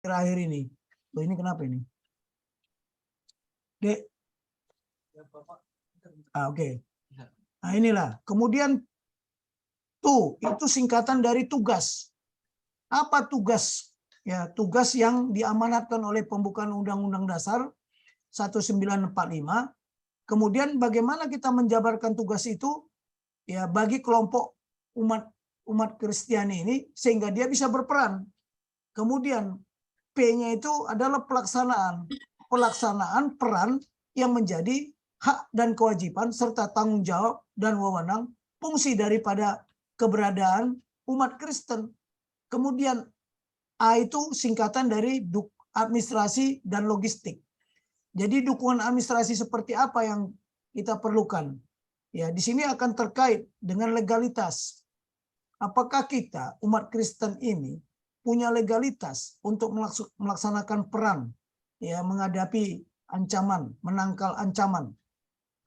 terakhir ini. Loh, ini kenapa ini? Dek. Oke. Nah, inilah. Kemudian itu singkatan dari tugas. Apa tugas? Ya, tugas yang diamanatkan oleh pembukaan Undang-Undang Dasar 1945. Kemudian bagaimana kita menjabarkan tugas itu ya bagi kelompok umat Kristiani ini sehingga dia bisa berperan. Kemudian P-nya itu adalah pelaksanaan peran yang menjadi hak dan kewajiban serta tanggung jawab dan wewenang fungsi daripada keberadaan umat Kristen. Kemudian A itu singkatan dari administrasi dan logistik. Jadi dukungan administrasi seperti apa yang kita perlukan? Ya, di sini akan terkait dengan legalitas. Apakah kita umat Kristen ini punya legalitas untuk melaksanakan peran ya menghadapi ancaman, menangkal ancaman.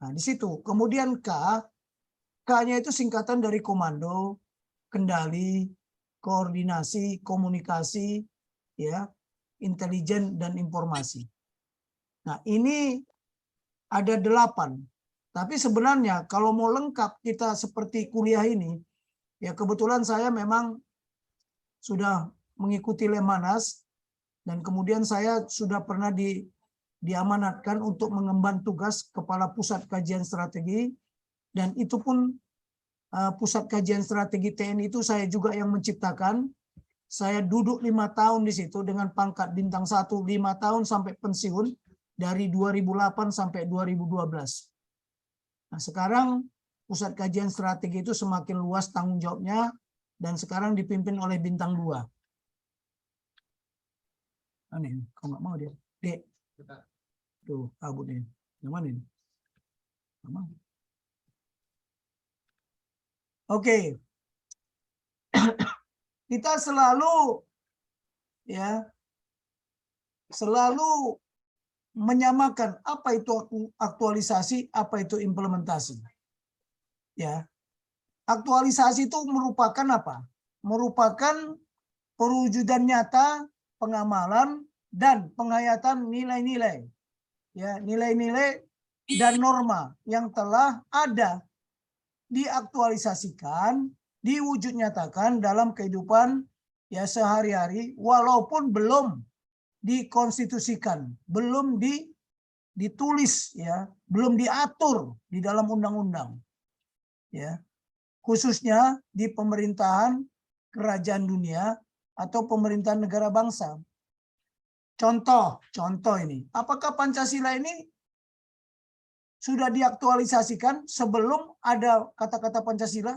Nah, di situ. Kemudian K-nya itu singkatan dari komando, kendali, koordinasi, komunikasi, ya, intelijen dan informasi. Nah, ini ada 8. Tapi sebenarnya kalau mau lengkap kita seperti kuliah ini, ya kebetulan saya memang sudah mengikuti Lemhanas dan kemudian saya sudah pernah diamanatkan untuk mengemban tugas Kepala Pusat Kajian Strategi, dan itu pun Pusat Kajian Strategi TNI itu saya juga yang menciptakan. Saya duduk 5 tahun di situ dengan pangkat bintang 1, 5 tahun sampai pensiun dari 2008 sampai 2012. Nah, sekarang Pusat Kajian Strategi itu semakin luas tanggung jawabnya dan sekarang dipimpin oleh bintang 2. Aneh, kau nggak mau dia. Dek. Tuh, kabut nih. Yang mana ini? Oke. Kita selalu menyamakan apa itu aktualisasi, apa itu implementasi. Ya. Aktualisasi itu merupakan apa? Merupakan perwujudan nyata, pengamalan dan penghayatan nilai-nilai. Ya, nilai-nilai dan norma yang telah ada diaktualisasikan, diwujud nyatakan dalam kehidupan ya sehari-hari walaupun belum dikonstitusikan, belum ditulis ya, belum diatur di dalam undang-undang. Ya. Khususnya di pemerintahan kerajaan dunia atau pemerintahan negara bangsa. Contoh ini. Apakah Pancasila ini sudah diaktualisasikan sebelum ada kata-kata Pancasila?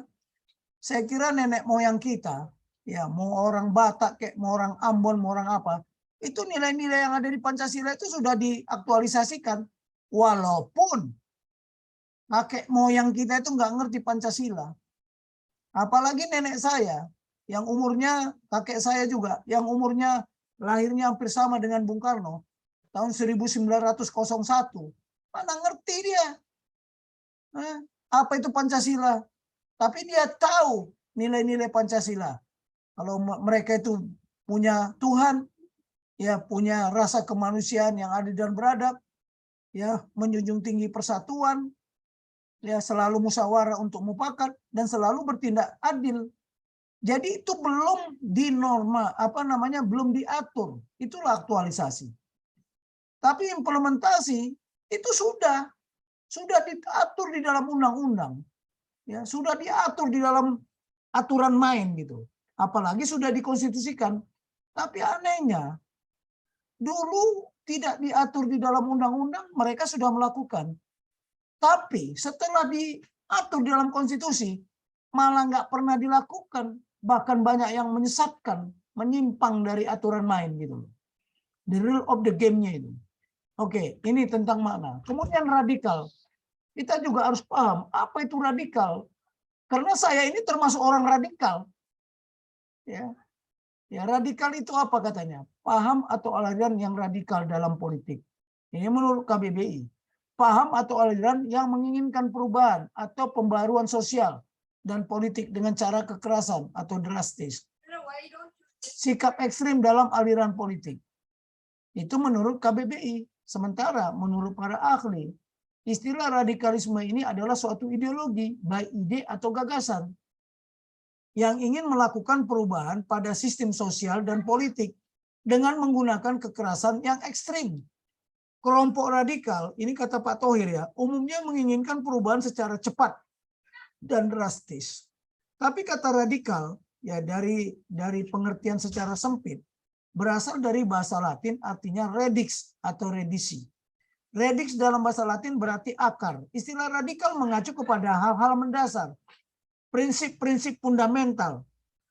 Saya kira nenek moyang kita, ya mau orang Batak, kayak mau orang Ambon, mau orang apa, itu nilai-nilai yang ada di Pancasila itu sudah diaktualisasikan. Walaupun kakek moyang kita itu nggak ngerti Pancasila. Apalagi nenek saya, yang umurnya, kakek saya juga, yang umurnya lahirnya hampir sama dengan Bung Karno, tahun 1901. Mana ngerti dia. Apa itu Pancasila? Tapi dia tahu nilai-nilai Pancasila. Kalau mereka itu punya Tuhan, ya punya rasa kemanusiaan yang adil dan beradab, ya menjunjung tinggi persatuan, ya selalu musyawarah untuk mufakat dan selalu bertindak adil. Jadi itu belum belum diatur. Itulah aktualisasi. Tapi implementasi itu sudah diatur di dalam undang-undang. Ya, sudah diatur di dalam aturan main gitu. Apalagi sudah dikonstitusikan. Tapi anehnya dulu tidak diatur di dalam undang-undang, mereka sudah melakukan. Tapi setelah diatur di dalam konstitusi, malah nggak pernah dilakukan. Bahkan banyak yang menyesatkan, menyimpang dari aturan main gitu. The rule of the game-nya itu. Oke, ini tentang makna. Kemudian radikal. Kita juga harus paham apa itu radikal. Karena saya ini termasuk orang radikal. Ya, radikal itu apa katanya? Paham atau aliran yang radikal dalam politik. Ini menurut KBBI. Paham atau aliran yang menginginkan perubahan atau pembaruan sosial dan politik dengan cara kekerasan atau drastis. Sikap ekstrim dalam aliran politik. Itu menurut KBBI. Sementara menurut para ahli, istilah radikalisme ini adalah suatu ideologi, baik ide atau gagasan, yang ingin melakukan perubahan pada sistem sosial dan politik dengan menggunakan kekerasan yang ekstrim. Kelompok radikal, ini kata Pak Thohir ya, umumnya menginginkan perubahan secara cepat dan drastis. Tapi kata radikal ya dari pengertian secara sempit berasal dari bahasa Latin artinya redix atau redisi. Redix dalam bahasa Latin berarti akar. Istilah radikal mengacu kepada hal-hal mendasar, prinsip-prinsip fundamental,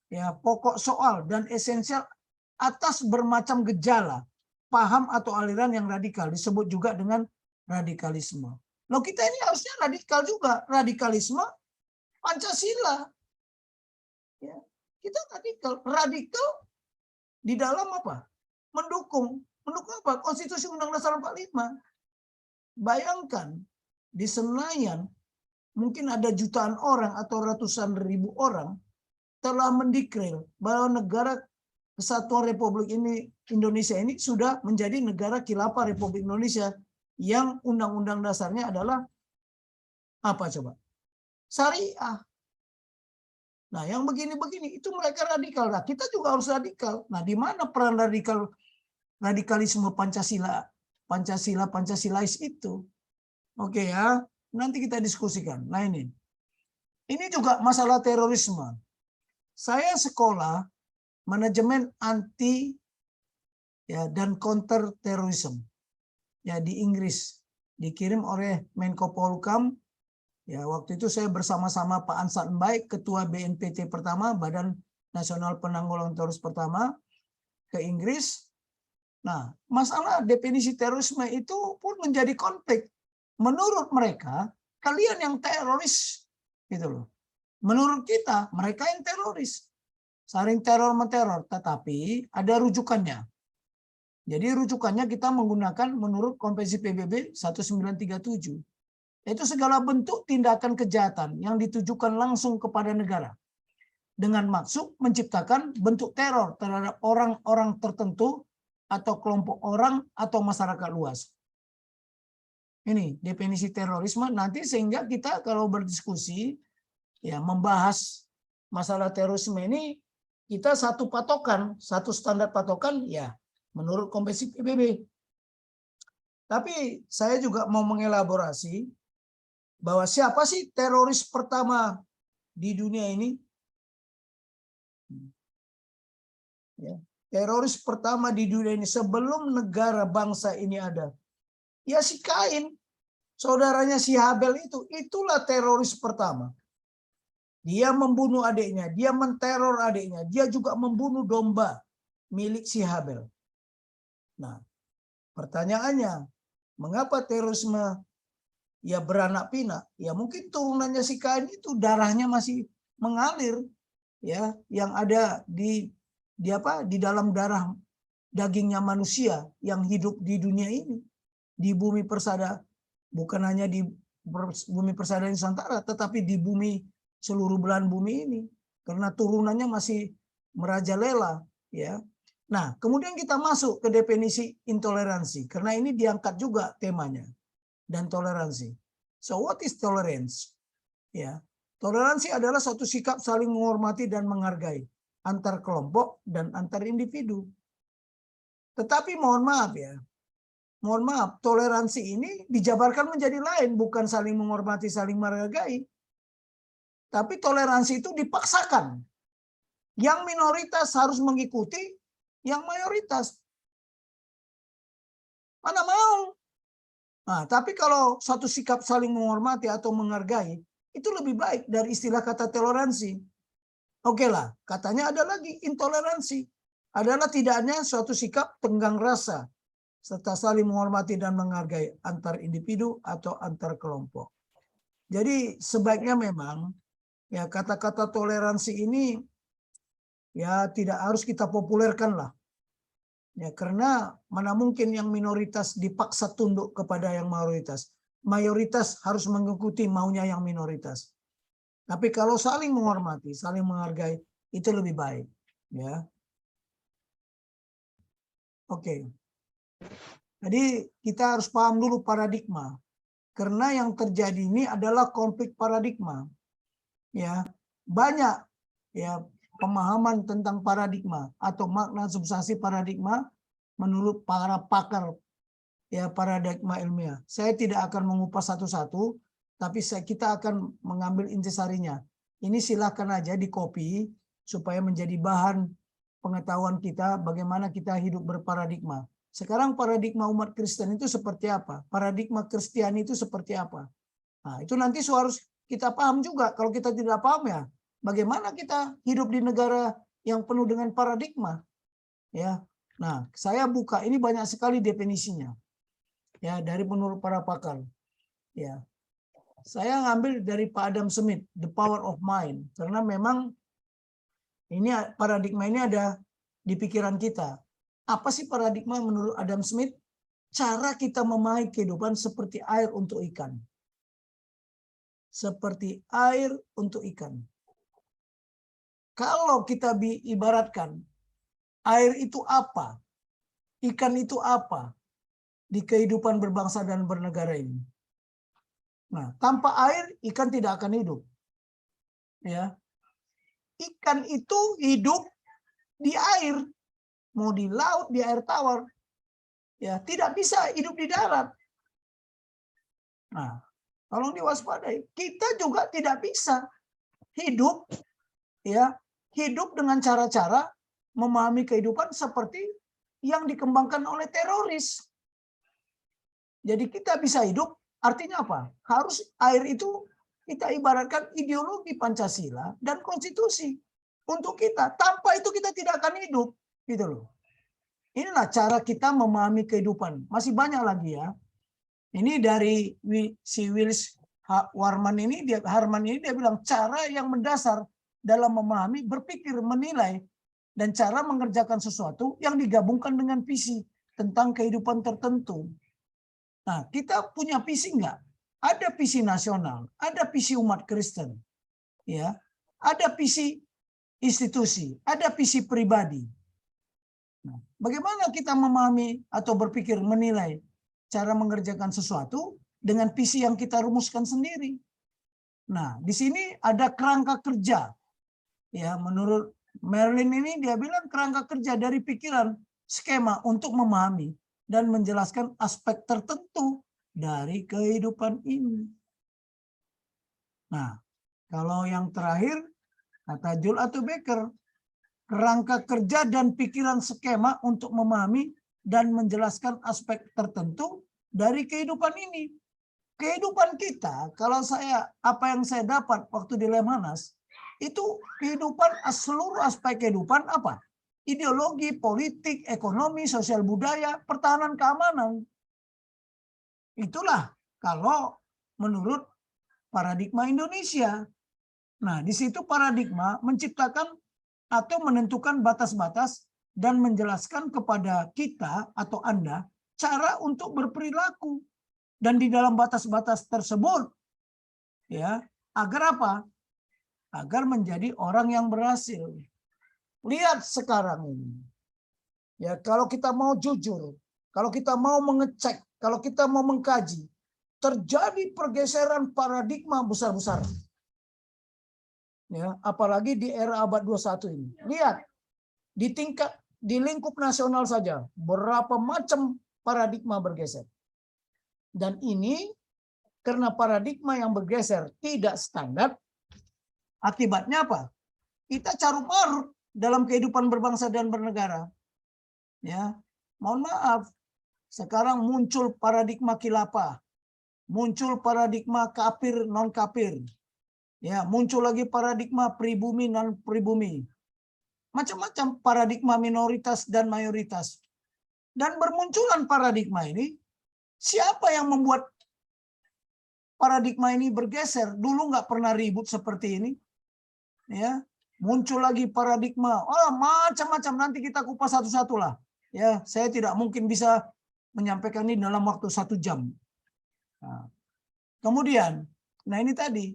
ya pokok soal dan esensial atas bermacam gejala, paham atau aliran yang radikal disebut juga dengan radikalisme. Loh kita ini harusnya radikal juga, radikalisme Pancasila. Ya, kita radikal di dalam apa? Mendukung apa? Konstitusi Undang-Undang Dasar 45. Bayangkan di Senayan mungkin ada jutaan orang atau ratusan ribu orang telah mendeklar bahwa negara Kesatuan Republik Indonesia ini sudah menjadi negara khilafah Republik Indonesia yang undang-undang dasarnya adalah apa coba? Syariah. Nah, yang begini-begini itu mereka radikal. Nah, kita juga harus radikal. Nah, di mana peran radikalisme Pancasilais itu? Oke ya, nanti kita diskusikan. Nah, ini juga masalah terorisme. Saya sekolah manajemen anti ya dan counter terorisme ya di Inggris, dikirim oleh Menko Polhukam. Ya, waktu itu saya bersama-sama Pak Ansar Mbaik, Ketua BNPT pertama, Badan Nasional Penanggulangan Teroris pertama, ke Inggris. Nah, masalah definisi terorisme itu pun menjadi konflik. Menurut mereka, kalian yang teroris, gitu loh. Menurut kita, mereka yang teroris. Saling teror menteror, tetapi ada rujukannya. Jadi rujukannya kita menggunakan menurut Konvensi PBB 1937. Itu segala bentuk tindakan kejahatan yang ditujukan langsung kepada negara dengan maksud menciptakan bentuk teror terhadap orang-orang tertentu atau kelompok orang atau masyarakat luas. Ini definisi terorisme nanti sehingga kita kalau berdiskusi ya membahas masalah terorisme ini kita satu patokan, satu standar patokan ya menurut Konvensi PBB. Tapi saya juga mau mengelaborasi bahwa siapa sih teroris pertama di dunia ini? Ya, teroris pertama di dunia ini sebelum negara bangsa ini ada. Ya si Kain, saudaranya si Habel itulah teroris pertama. Dia membunuh adiknya, dia menteror adiknya, dia juga membunuh domba milik si Habel. Nah, pertanyaannya, mengapa terorisme ya beranak pinak? Ya mungkin turunannya si Kain itu darahnya masih mengalir ya, yang ada di dalam darah dagingnya manusia yang hidup di dunia ini, di bumi persada, bukan hanya di bumi persada Nusantara, tetapi di bumi seluruh belahan bumi ini, karena turunannya masih merajalela ya. Nah, kemudian kita masuk ke definisi intoleransi, karena ini diangkat juga temanya, dan toleransi. So what is tolerance? Ya, toleransi adalah suatu sikap saling menghormati dan menghargai antar kelompok dan antar individu. Tetapi mohon maaf, toleransi ini dijabarkan menjadi lain, bukan saling menghormati, saling menghargai. Tapi toleransi itu dipaksakan. Yang minoritas harus mengikuti yang mayoritas. Mana mau? Nah, tapi kalau satu sikap saling menghormati atau menghargai, itu lebih baik dari istilah kata toleransi. Oke lah, katanya ada lagi intoleransi. Adalah tidaknya suatu sikap tenggang rasa, serta saling menghormati dan menghargai antar individu atau antar kelompok. Jadi sebaiknya memang ya kata-kata toleransi ini ya tidak harus kita populerkan lah. Ya, karena mana mungkin yang minoritas dipaksa tunduk kepada yang mayoritas. Mayoritas harus mengikuti maunya yang minoritas. Tapi kalau saling menghormati, saling menghargai, itu lebih baik. Ya, oke. Jadi kita harus paham dulu paradigma. Karena yang terjadi ini adalah konflik paradigma. Ya, banyak ya pemahaman tentang paradigma atau makna substansi paradigma menurut para pakar ya paradigma ilmiah. Saya tidak akan mengupas satu-satu, tapi kita akan mengambil intisarinya. Ini silakan aja di copy supaya menjadi bahan pengetahuan kita bagaimana kita hidup berparadigma. Sekarang paradigma umat Kristen itu seperti apa? Paradigma Kristiani itu seperti apa? Nah, itu nanti harus kita paham juga. Kalau kita tidak paham ya, bagaimana kita hidup di negara yang penuh dengan paradigma? Ya. Nah, saya buka ini banyak sekali definisinya. Ya, dari menurut para pakar. Ya. Saya ngambil dari Pak Adam Smith, The Power of Mind, karena memang ini paradigma ini ada di pikiran kita. Apa sih paradigma menurut Adam Smith? Cara kita memahami kehidupan seperti air untuk ikan. Seperti air untuk ikan. Kalau kita ibaratkan, air itu apa? Ikan itu apa? Di kehidupan berbangsa dan bernegara ini. Nah, tanpa air, ikan tidak akan hidup. Ya. Ikan itu hidup di air. Mau di laut, di air tawar. Ya, tidak bisa hidup di darat. Nah, tolong diwaspadai. Kita juga tidak bisa hidup ya, hidup dengan cara-cara memahami kehidupan seperti yang dikembangkan oleh teroris. Jadi kita bisa hidup, artinya apa? Harus air itu kita ibaratkan ideologi Pancasila dan konstitusi untuk kita. Tanpa itu kita tidak akan hidup, gitu loh. Inilah cara kita memahami kehidupan. Masih banyak lagi ya. Ini dari si Willis Harman ini dia bilang cara yang mendasar dalam memahami, berpikir, menilai dan cara mengerjakan sesuatu yang digabungkan dengan visi tentang kehidupan tertentu. Nah, kita punya visi enggak? Ada visi nasional, ada visi umat Kristen. Ya. Ada visi institusi, ada visi pribadi. Nah, bagaimana kita memahami atau berpikir menilai cara mengerjakan sesuatu dengan visi yang kita rumuskan sendiri. Nah, di sini ada kerangka kerja. Ya, menurut Merlin ini dia bilang kerangka kerja dari pikiran, skema untuk memahami dan menjelaskan aspek tertentu dari kehidupan ini. Nah, kalau yang terakhir kata Jules atau Becker, kerangka kerja dan pikiran skema untuk memahami dan menjelaskan aspek tertentu dari kehidupan ini. Kehidupan kita, kalau apa yang saya dapat waktu di Lemhanas, itu kehidupan seluruh aspek kehidupan apa? Ideologi, politik, ekonomi, sosial budaya, pertahanan keamanan. Itulah kalau menurut paradigma Indonesia. Nah, di situ paradigma menciptakan atau menentukan batas-batas dan menjelaskan kepada kita atau Anda cara untuk berperilaku. Dan di dalam batas-batas tersebut, ya, agar apa? Agar menjadi orang yang berhasil. Lihat sekarang ini. Ya, kalau kita mau jujur, kalau kita mau mengecek, kalau kita mau mengkaji, terjadi pergeseran paradigma besar-besar. Ya, apalagi di era abad 21 ini. Lihat, di lingkup nasional saja, berapa macam paradigma bergeser. Dan ini karena paradigma yang bergeser tidak standar, akibatnya apa? Kita carut marut dalam kehidupan berbangsa dan bernegara. Ya, mohon maaf, sekarang muncul paradigma khilafah, muncul paradigma kafir non kafir, ya, muncul lagi paradigma pribumi non pribumi, macam-macam paradigma minoritas dan mayoritas. Dan bermunculan paradigma ini, siapa yang membuat paradigma ini bergeser? Dulu nggak pernah ribut seperti ini. Ya, muncul lagi paradigma. Oh, macam-macam, nanti kita kupas satu-satu lah. Ya, saya tidak mungkin bisa menyampaikan ini dalam waktu 1 jam. Nah, kemudian, nah ini tadi.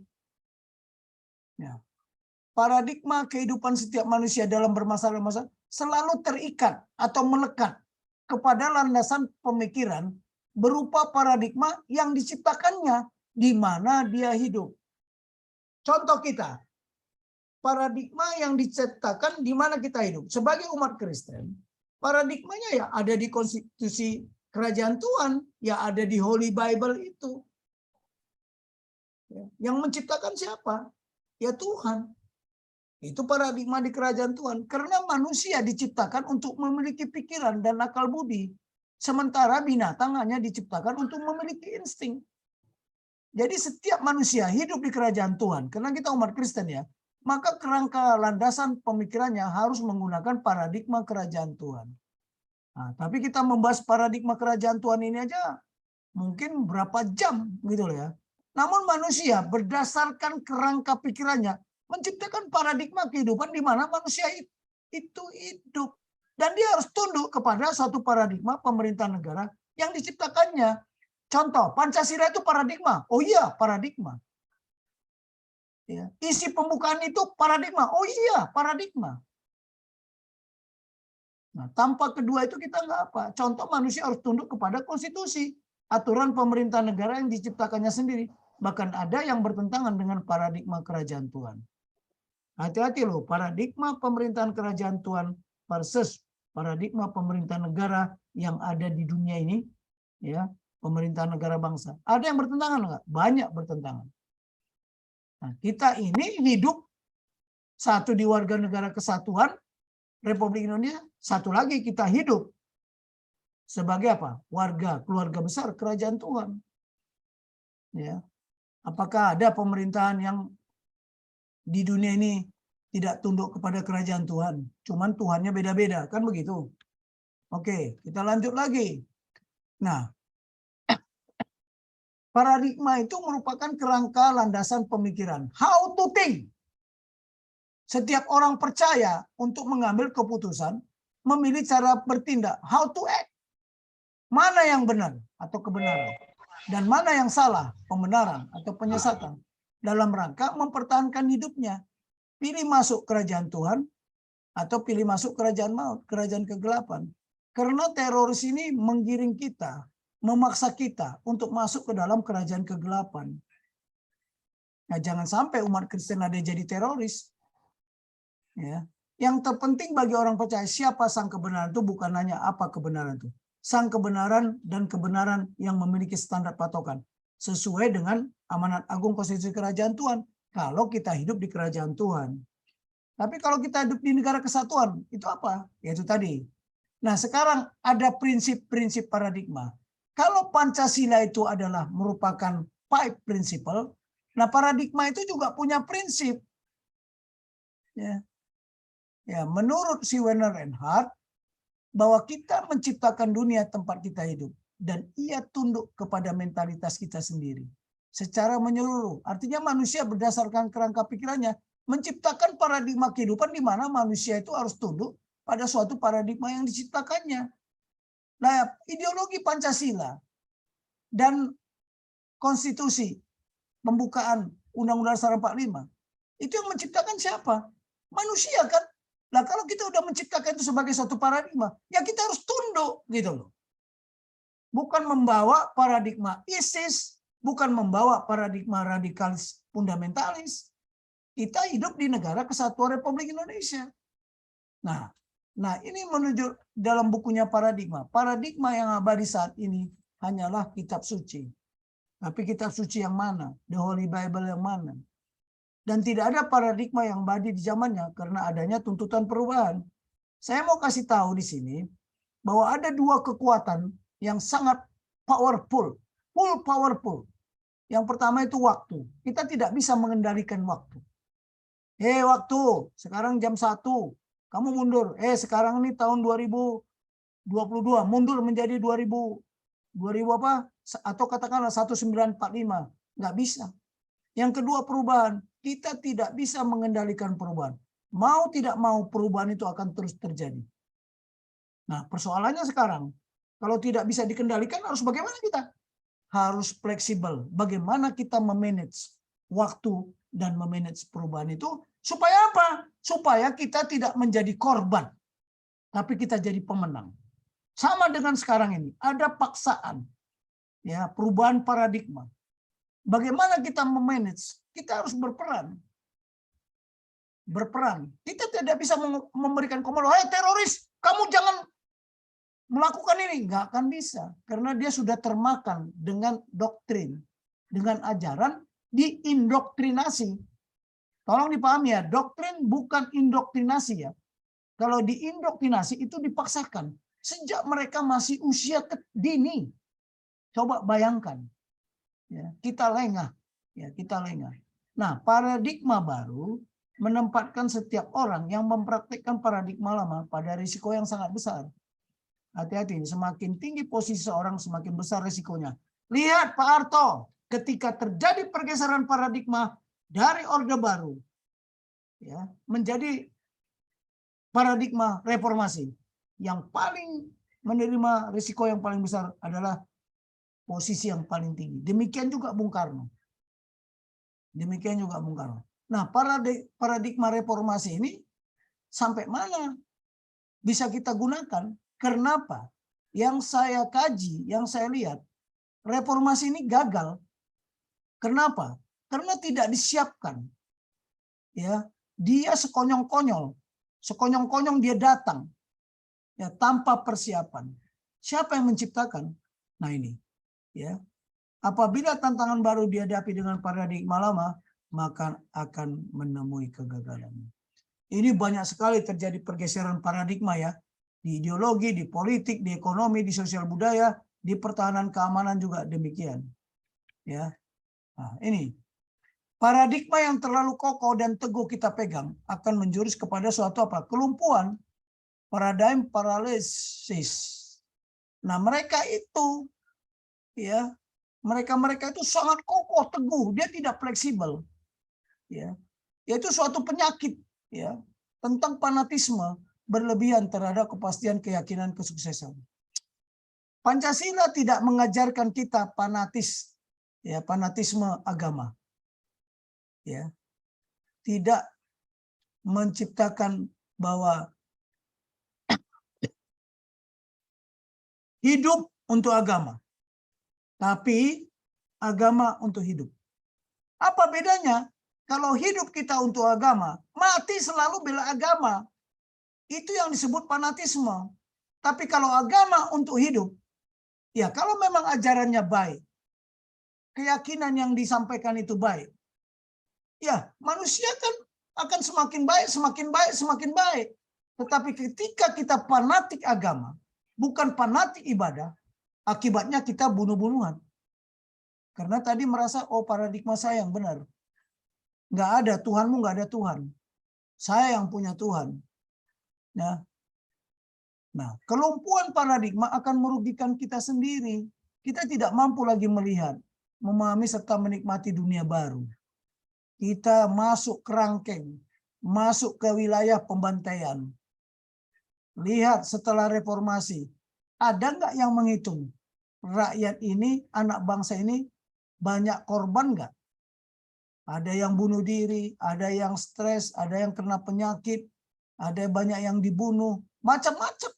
Ya, paradigma kehidupan setiap manusia dalam bermasalah-masalah selalu terikat atau melekat kepada landasan pemikiran berupa paradigma yang diciptakannya di mana dia hidup. Contoh kita, paradigma yang diciptakan di mana kita hidup. Sebagai umat Kristen, paradigmanya ya ada di konstitusi kerajaan Tuhan, ya ada di Holy Bible itu. Yang menciptakan siapa? Ya Tuhan. Itu paradigma di kerajaan Tuhan. Karena manusia diciptakan untuk memiliki pikiran dan akal budi. Sementara binatang hanya diciptakan untuk memiliki insting. Jadi setiap manusia hidup di kerajaan Tuhan. Karena kita umat Kristen ya. Maka kerangka landasan pemikirannya harus menggunakan paradigma kerajaan Tuhan. Nah, tapi kita membahas paradigma kerajaan Tuhan ini aja mungkin berapa jam gitu loh ya. Namun manusia berdasarkan kerangka pikirannya menciptakan paradigma kehidupan di mana manusia itu hidup. Dan dia harus tunduk kepada suatu paradigma pemerintahan negara yang diciptakannya. Contoh, Pancasila itu paradigma. Oh iya, paradigma. Ya. Isi pembukaan itu paradigma. Oh iya, paradigma. Nah, tanpa kedua itu kita nggak apa. Contoh, manusia harus tunduk kepada konstitusi, aturan pemerintah negara yang diciptakannya sendiri. Bahkan ada yang bertentangan dengan paradigma kerajaan Tuhan. Hati-hati loh, paradigma pemerintahan kerajaan Tuhan versus paradigma pemerintah negara yang ada di dunia ini, ya, pemerintahan negara bangsa. Ada yang bertentangan nggak? Banyak bertentangan. Nah, kita ini hidup satu di warga negara kesatuan Republik Indonesia, satu lagi kita hidup sebagai apa? Warga keluarga besar kerajaan Tuhan. Ya. Apakah ada pemerintahan yang di dunia ini tidak tunduk kepada kerajaan Tuhan? Cuman Tuhannya beda-beda, kan begitu? Oke, kita lanjut lagi. Nah, paradigma itu merupakan kerangka landasan pemikiran. How to think. Setiap orang percaya untuk mengambil keputusan, memilih cara bertindak. How to act. Mana yang benar atau kebenaran. Dan mana yang salah, pembenaran atau penyesatan. Dalam rangka mempertahankan hidupnya. Pilih masuk kerajaan Tuhan atau pilih masuk kerajaan maut, kerajaan kegelapan. Karena teroris ini menggiring kita, memaksa kita untuk masuk ke dalam kerajaan kegelapan. Nah, jangan sampai umat Kristen ada jadi teroris. Ya. Yang terpenting bagi orang percaya siapa sang kebenaran itu bukan hanya apa kebenaran itu. Sang kebenaran dan kebenaran yang memiliki standar patokan. Sesuai dengan amanat agung konstitusi kerajaan Tuhan. Kalau kita hidup di kerajaan Tuhan. Tapi kalau kita hidup di negara kesatuan, itu apa? Yaitu tadi. Nah, sekarang ada prinsip-prinsip paradigma. Kalau Pancasila itu adalah merupakan 5 principle, nah paradigma itu juga punya prinsip. Ya. Ya, menurut si Werner Reinhardt, bahwa kita menciptakan dunia tempat kita hidup. Dan ia tunduk kepada mentalitas kita sendiri. Secara menyeluruh. Artinya manusia berdasarkan kerangka pikirannya, menciptakan paradigma kehidupan di mana manusia itu harus tunduk pada suatu paradigma yang diciptakannya. Nah, ideologi Pancasila dan konstitusi pembukaan Undang-Undang Dasar 45, itu yang menciptakan siapa? Manusia kan? Nah, kalau kita udah menciptakan itu sebagai suatu paradigma, ya kita harus tunduk gitu loh. Bukan membawa paradigma ISIS, bukan membawa paradigma radikalis fundamentalis. Kita hidup di negara kesatuan Republik Indonesia. Nah, ini menuju dalam bukunya paradigma. Paradigma yang abadi saat ini hanyalah kitab suci. Tapi kitab suci yang mana? The Holy Bible yang mana? Dan tidak ada paradigma yang abadi di zamannya karena adanya tuntutan perubahan. Saya mau kasih tahu di sini bahwa ada 2 kekuatan yang sangat powerful, powerful. Yang pertama itu waktu. Kita tidak bisa mengendalikan waktu. Waktu, sekarang jam 1, kamu mundur. Sekarang ini tahun 2022, mundur menjadi 2000 apa? Atau katakanlah 1945. Nggak bisa. Yang kedua perubahan. Kita tidak bisa mengendalikan perubahan. Mau tidak mau perubahan itu akan terus terjadi. Nah, persoalannya sekarang, kalau tidak bisa dikendalikan harus bagaimana kita? Harus fleksibel. Bagaimana kita memanage waktu dan memanage perubahan itu supaya apa? Supaya kita tidak menjadi korban, tapi kita jadi pemenang. Sama dengan sekarang ini, ada paksaan, ya, perubahan paradigma. Bagaimana kita memanage? Kita harus berperan. Kita tidak bisa memberikan komando, "Hei teroris, kamu jangan melakukan ini." Nggak akan bisa, karena dia sudah termakan dengan doktrin, dengan ajaran, diindoktrinasi. Tolong dipahami ya, doktrin bukan indoktrinasi ya. Kalau diindoktrinasi itu dipaksakan sejak mereka masih usia dini. Coba bayangkan, ya, kita lengah, ya, kita lengah. Nah, paradigma baru menempatkan setiap orang yang mempraktikkan paradigma lama pada risiko yang sangat besar. Hati-hati, semakin tinggi posisi seorang, semakin besar risikonya. Lihat Pak Harto, ketika terjadi pergeseran paradigma dari Orde Baru, ya, menjadi paradigma reformasi, yang paling menerima risiko yang paling besar adalah posisi yang paling tinggi. Demikian juga Bung Karno. Demikian juga Bung Karno. Nah, paradigma reformasi ini sampai mana bisa kita gunakan? Kenapa? Yang saya kaji, yang saya lihat, reformasi ini gagal. Kenapa? Karena tidak disiapkan. Ya, dia sekonyong-konyol. Sekonyong-konyong dia datang. Ya, tanpa persiapan. Siapa yang menciptakan? Nah, ini. Ya. Apabila tantangan baru dihadapi dengan paradigma lama, maka akan menemui kegagalan. Ini banyak sekali terjadi pergeseran paradigma ya, di ideologi, di politik, di ekonomi, di sosial budaya, di pertahanan keamanan juga demikian. Ya, nah, ini paradigma yang terlalu kokoh dan teguh kita pegang akan menjurus kepada suatu apa? Kelumpuhan, paradigm paralysis. Nah, mereka itu, ya, mereka itu sangat kokoh teguh, dia tidak fleksibel. Ya, yaitu suatu penyakit, ya, tentang fanatisme berlebihan terhadap kepastian keyakinan kesuksesan. Pancasila tidak mengajarkan kita fanatis, ya, fanatisme agama, ya, tidak menciptakan bahwa hidup untuk agama, tapi agama untuk hidup. Apa bedanya? Kalau hidup kita untuk agama, mati selalu bela agama. Itu yang disebut fanatisme. Tapi kalau agama untuk hidup, ya kalau memang ajarannya baik, keyakinan yang disampaikan itu baik, ya manusia kan akan semakin baik, semakin baik, semakin baik. Tetapi ketika kita fanatik agama, bukan fanatik ibadah, akibatnya kita bunuh-bunuhan. Karena tadi merasa, oh paradigma saya yang benar. Nggak ada, Tuhanmu nggak ada Tuhan. Saya yang punya Tuhan. Nah, kelumpuhan paradigma akan merugikan kita sendiri. Kita tidak mampu lagi melihat, memahami serta menikmati dunia baru. Kita masuk kerangkeng, masuk ke wilayah pembantaian. Lihat setelah reformasi, ada nggak yang menghitung? Rakyat ini, anak bangsa ini banyak korban nggak? Ada yang bunuh diri, ada yang stres, ada yang kena penyakit, ada banyak yang dibunuh, macam-macam.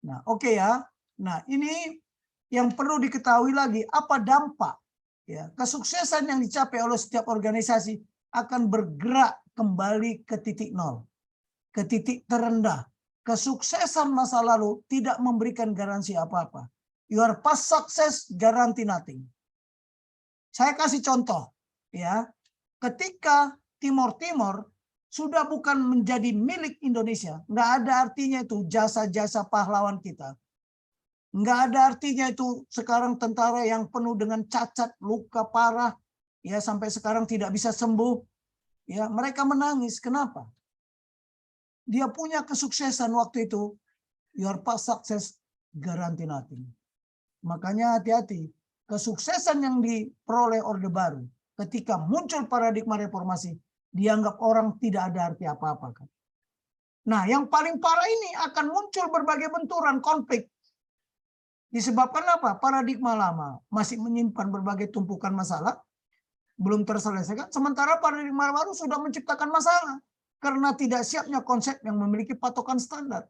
Nah, oke ya. Nah, ini yang perlu diketahui lagi, apa dampak ya kesuksesan yang dicapai oleh setiap organisasi akan bergerak kembali ke titik nol, ke titik terendah. Kesuksesan masa lalu tidak memberikan garansi apa-apa. Your past success guarantee nothing. Saya kasih contoh. Ya, ketika Timor Timur sudah bukan menjadi milik Indonesia, nggak ada artinya itu jasa-jasa pahlawan kita, nggak ada artinya itu sekarang tentara yang penuh dengan cacat, luka parah, ya sampai sekarang tidak bisa sembuh, ya mereka menangis. Kenapa? Dia punya kesuksesan waktu itu, your past success guarantee nothing. Makanya hati-hati, kesuksesan yang diperoleh Orde Baru ketika muncul paradigma reformasi, dianggap orang tidak ada arti apa-apa. Kan? Nah, yang paling parah ini akan muncul berbagai benturan konflik. Disebabkan apa? Paradigma lama masih menyimpan berbagai tumpukan masalah, belum terselesaikan, sementara paradigma baru sudah menciptakan masalah karena tidak siapnya konsep yang memiliki patokan standar.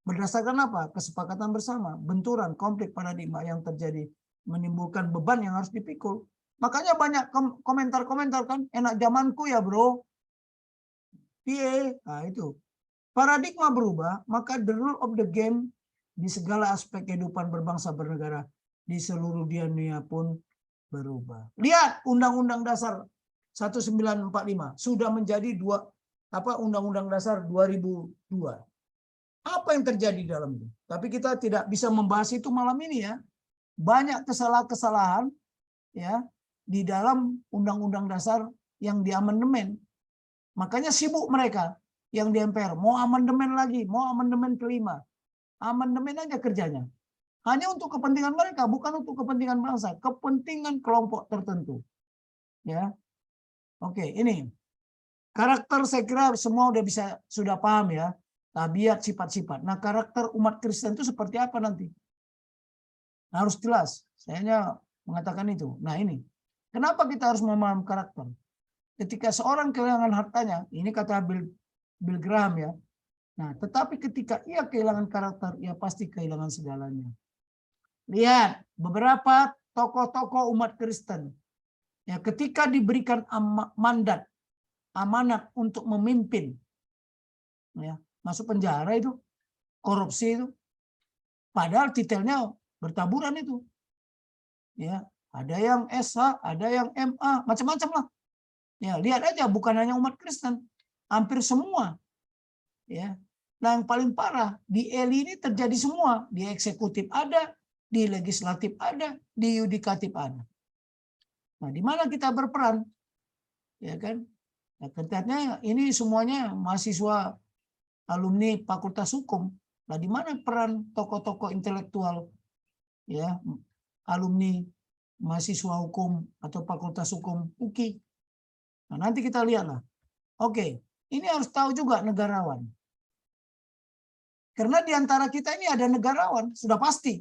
Berdasarkan apa? Kesepakatan bersama, benturan, konflik paradigma yang terjadi menimbulkan beban yang harus dipikul. Makanya banyak komentar-komentar kan, enak zamanku ya bro. Nah itu. Paradigma berubah, maka the rule of the game di segala aspek kehidupan berbangsa bernegara di seluruh dunia pun berubah. Lihat Undang-Undang Dasar 1945 sudah menjadi Undang-Undang Dasar 2002. Apa yang terjadi dalam itu? Tapi kita tidak bisa membahas itu malam ini ya. Banyak kesalahan-kesalahan ya di dalam Undang-Undang Dasar yang diamandemen. Makanya sibuk mereka yang di MPR mau amandemen lagi, mau amandemen kelima. Amandemen aja kerjanya. Hanya untuk kepentingan mereka, bukan untuk kepentingan bangsa, kepentingan kelompok tertentu. Ya. Oke, ini. Karakter saya kira semua sudah paham ya. Tabiat, sifat-sifat. Nah, karakter umat Kristen itu seperti apa nanti? Nah, harus jelas. Saya hanya mengatakan itu. Nah, ini. Kenapa kita harus memahami karakter? Ketika seorang kehilangan hartanya, ini kata Bill Graham ya. Nah, tetapi ketika ia kehilangan karakter, ia pasti kehilangan segalanya. Lihat, beberapa tokoh-tokoh umat Kristen ya ketika diberikan mandat, amanat untuk memimpin, ya, masuk penjara itu, korupsi itu, padahal titelnya bertaburan itu. Ya, ada yang SH, ada yang MA, macam-macam lah. Ya, lihat aja bukan hanya umat Kristen, hampir semua. Ya. Nah, yang paling parah di ELI ini terjadi semua, di eksekutif ada, di legislatif ada, di yudikatif ada. Nah, di mana kita berperan? Ya kan? Nah, ternyata ini semuanya mahasiswa alumni Fakultas Hukum. Nah, di mana peran tokoh-tokoh intelektual ya, alumni mahasiswa hukum atau Fakultas Hukum UKI? Nah, nanti kita lihatlah. Oke, ini harus tahu juga negarawan. Karena di antara kita ini ada negarawan, sudah pasti.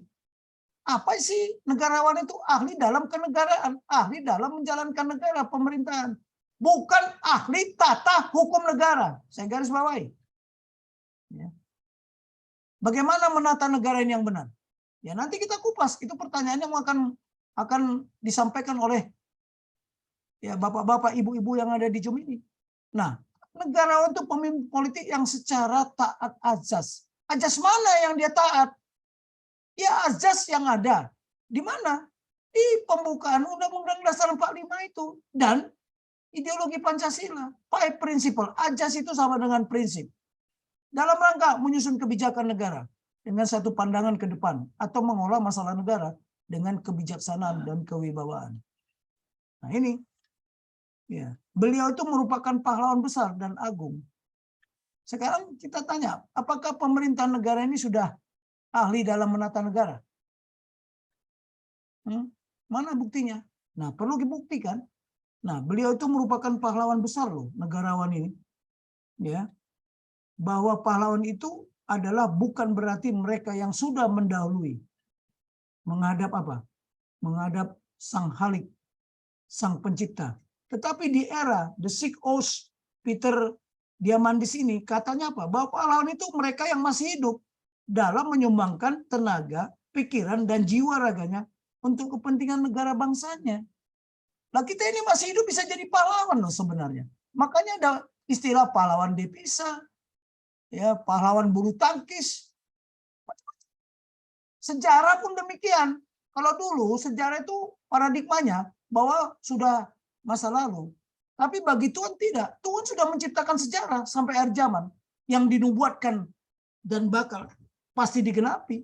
Apa sih negarawan itu? Ahli dalam kenegaraan, ahli dalam menjalankan negara, pemerintahan. Bukan ahli tata hukum negara. Saya garis bawahi. Ya. Bagaimana menata negara ini yang benar? Ya nanti kita kupas. Itu pertanyaannya akan disampaikan oleh ya bapak-bapak, ibu-ibu yang ada di Zoom ini. Nah, negarawan itu pemimpin politik yang secara taat azas. Azas mana yang dia taat? Ya azas yang ada. Di mana? Di pembukaan Undang-Undang Dasar 45 itu. Dan ideologi Pancasila. 5 principle. Azas itu sama dengan prinsip. Dalam rangka menyusun kebijakan negara. Dengan satu pandangan ke depan. Atau mengolah masalah negara. Dengan kebijaksanaan dan kewibawaan. Nah ini. Ya. Beliau itu merupakan pahlawan besar dan agung. Sekarang kita tanya, apakah pemerintahan negara ini sudah ahli dalam menata negara? Mana buktinya? Nah, perlu dibuktikan. Nah, beliau itu merupakan pahlawan besar loh, negarawan ini. Ya. Bahwa pahlawan itu adalah bukan berarti mereka yang sudah mendahului. Menghadap apa? Menghadap Sang Halik, Sang Pencipta. Tetapi di era The Six Oaths, Peter Diamandis ini katanya apa? Bahwa pahlawan itu mereka yang masih hidup dalam menyumbangkan tenaga, pikiran, dan jiwa raganya untuk kepentingan negara bangsanya. Nah kita ini masih hidup bisa jadi pahlawan loh sebenarnya. Makanya ada istilah pahlawan devisa, ya pahlawan bulu tangkis. Sejarah pun demikian. Kalau dulu sejarah itu paradigmanya bahwa sudah masa lalu. Tapi bagi Tuhan tidak. Tuhan sudah menciptakan sejarah sampai akhir zaman yang dinubuatkan dan bakal pasti digenapi.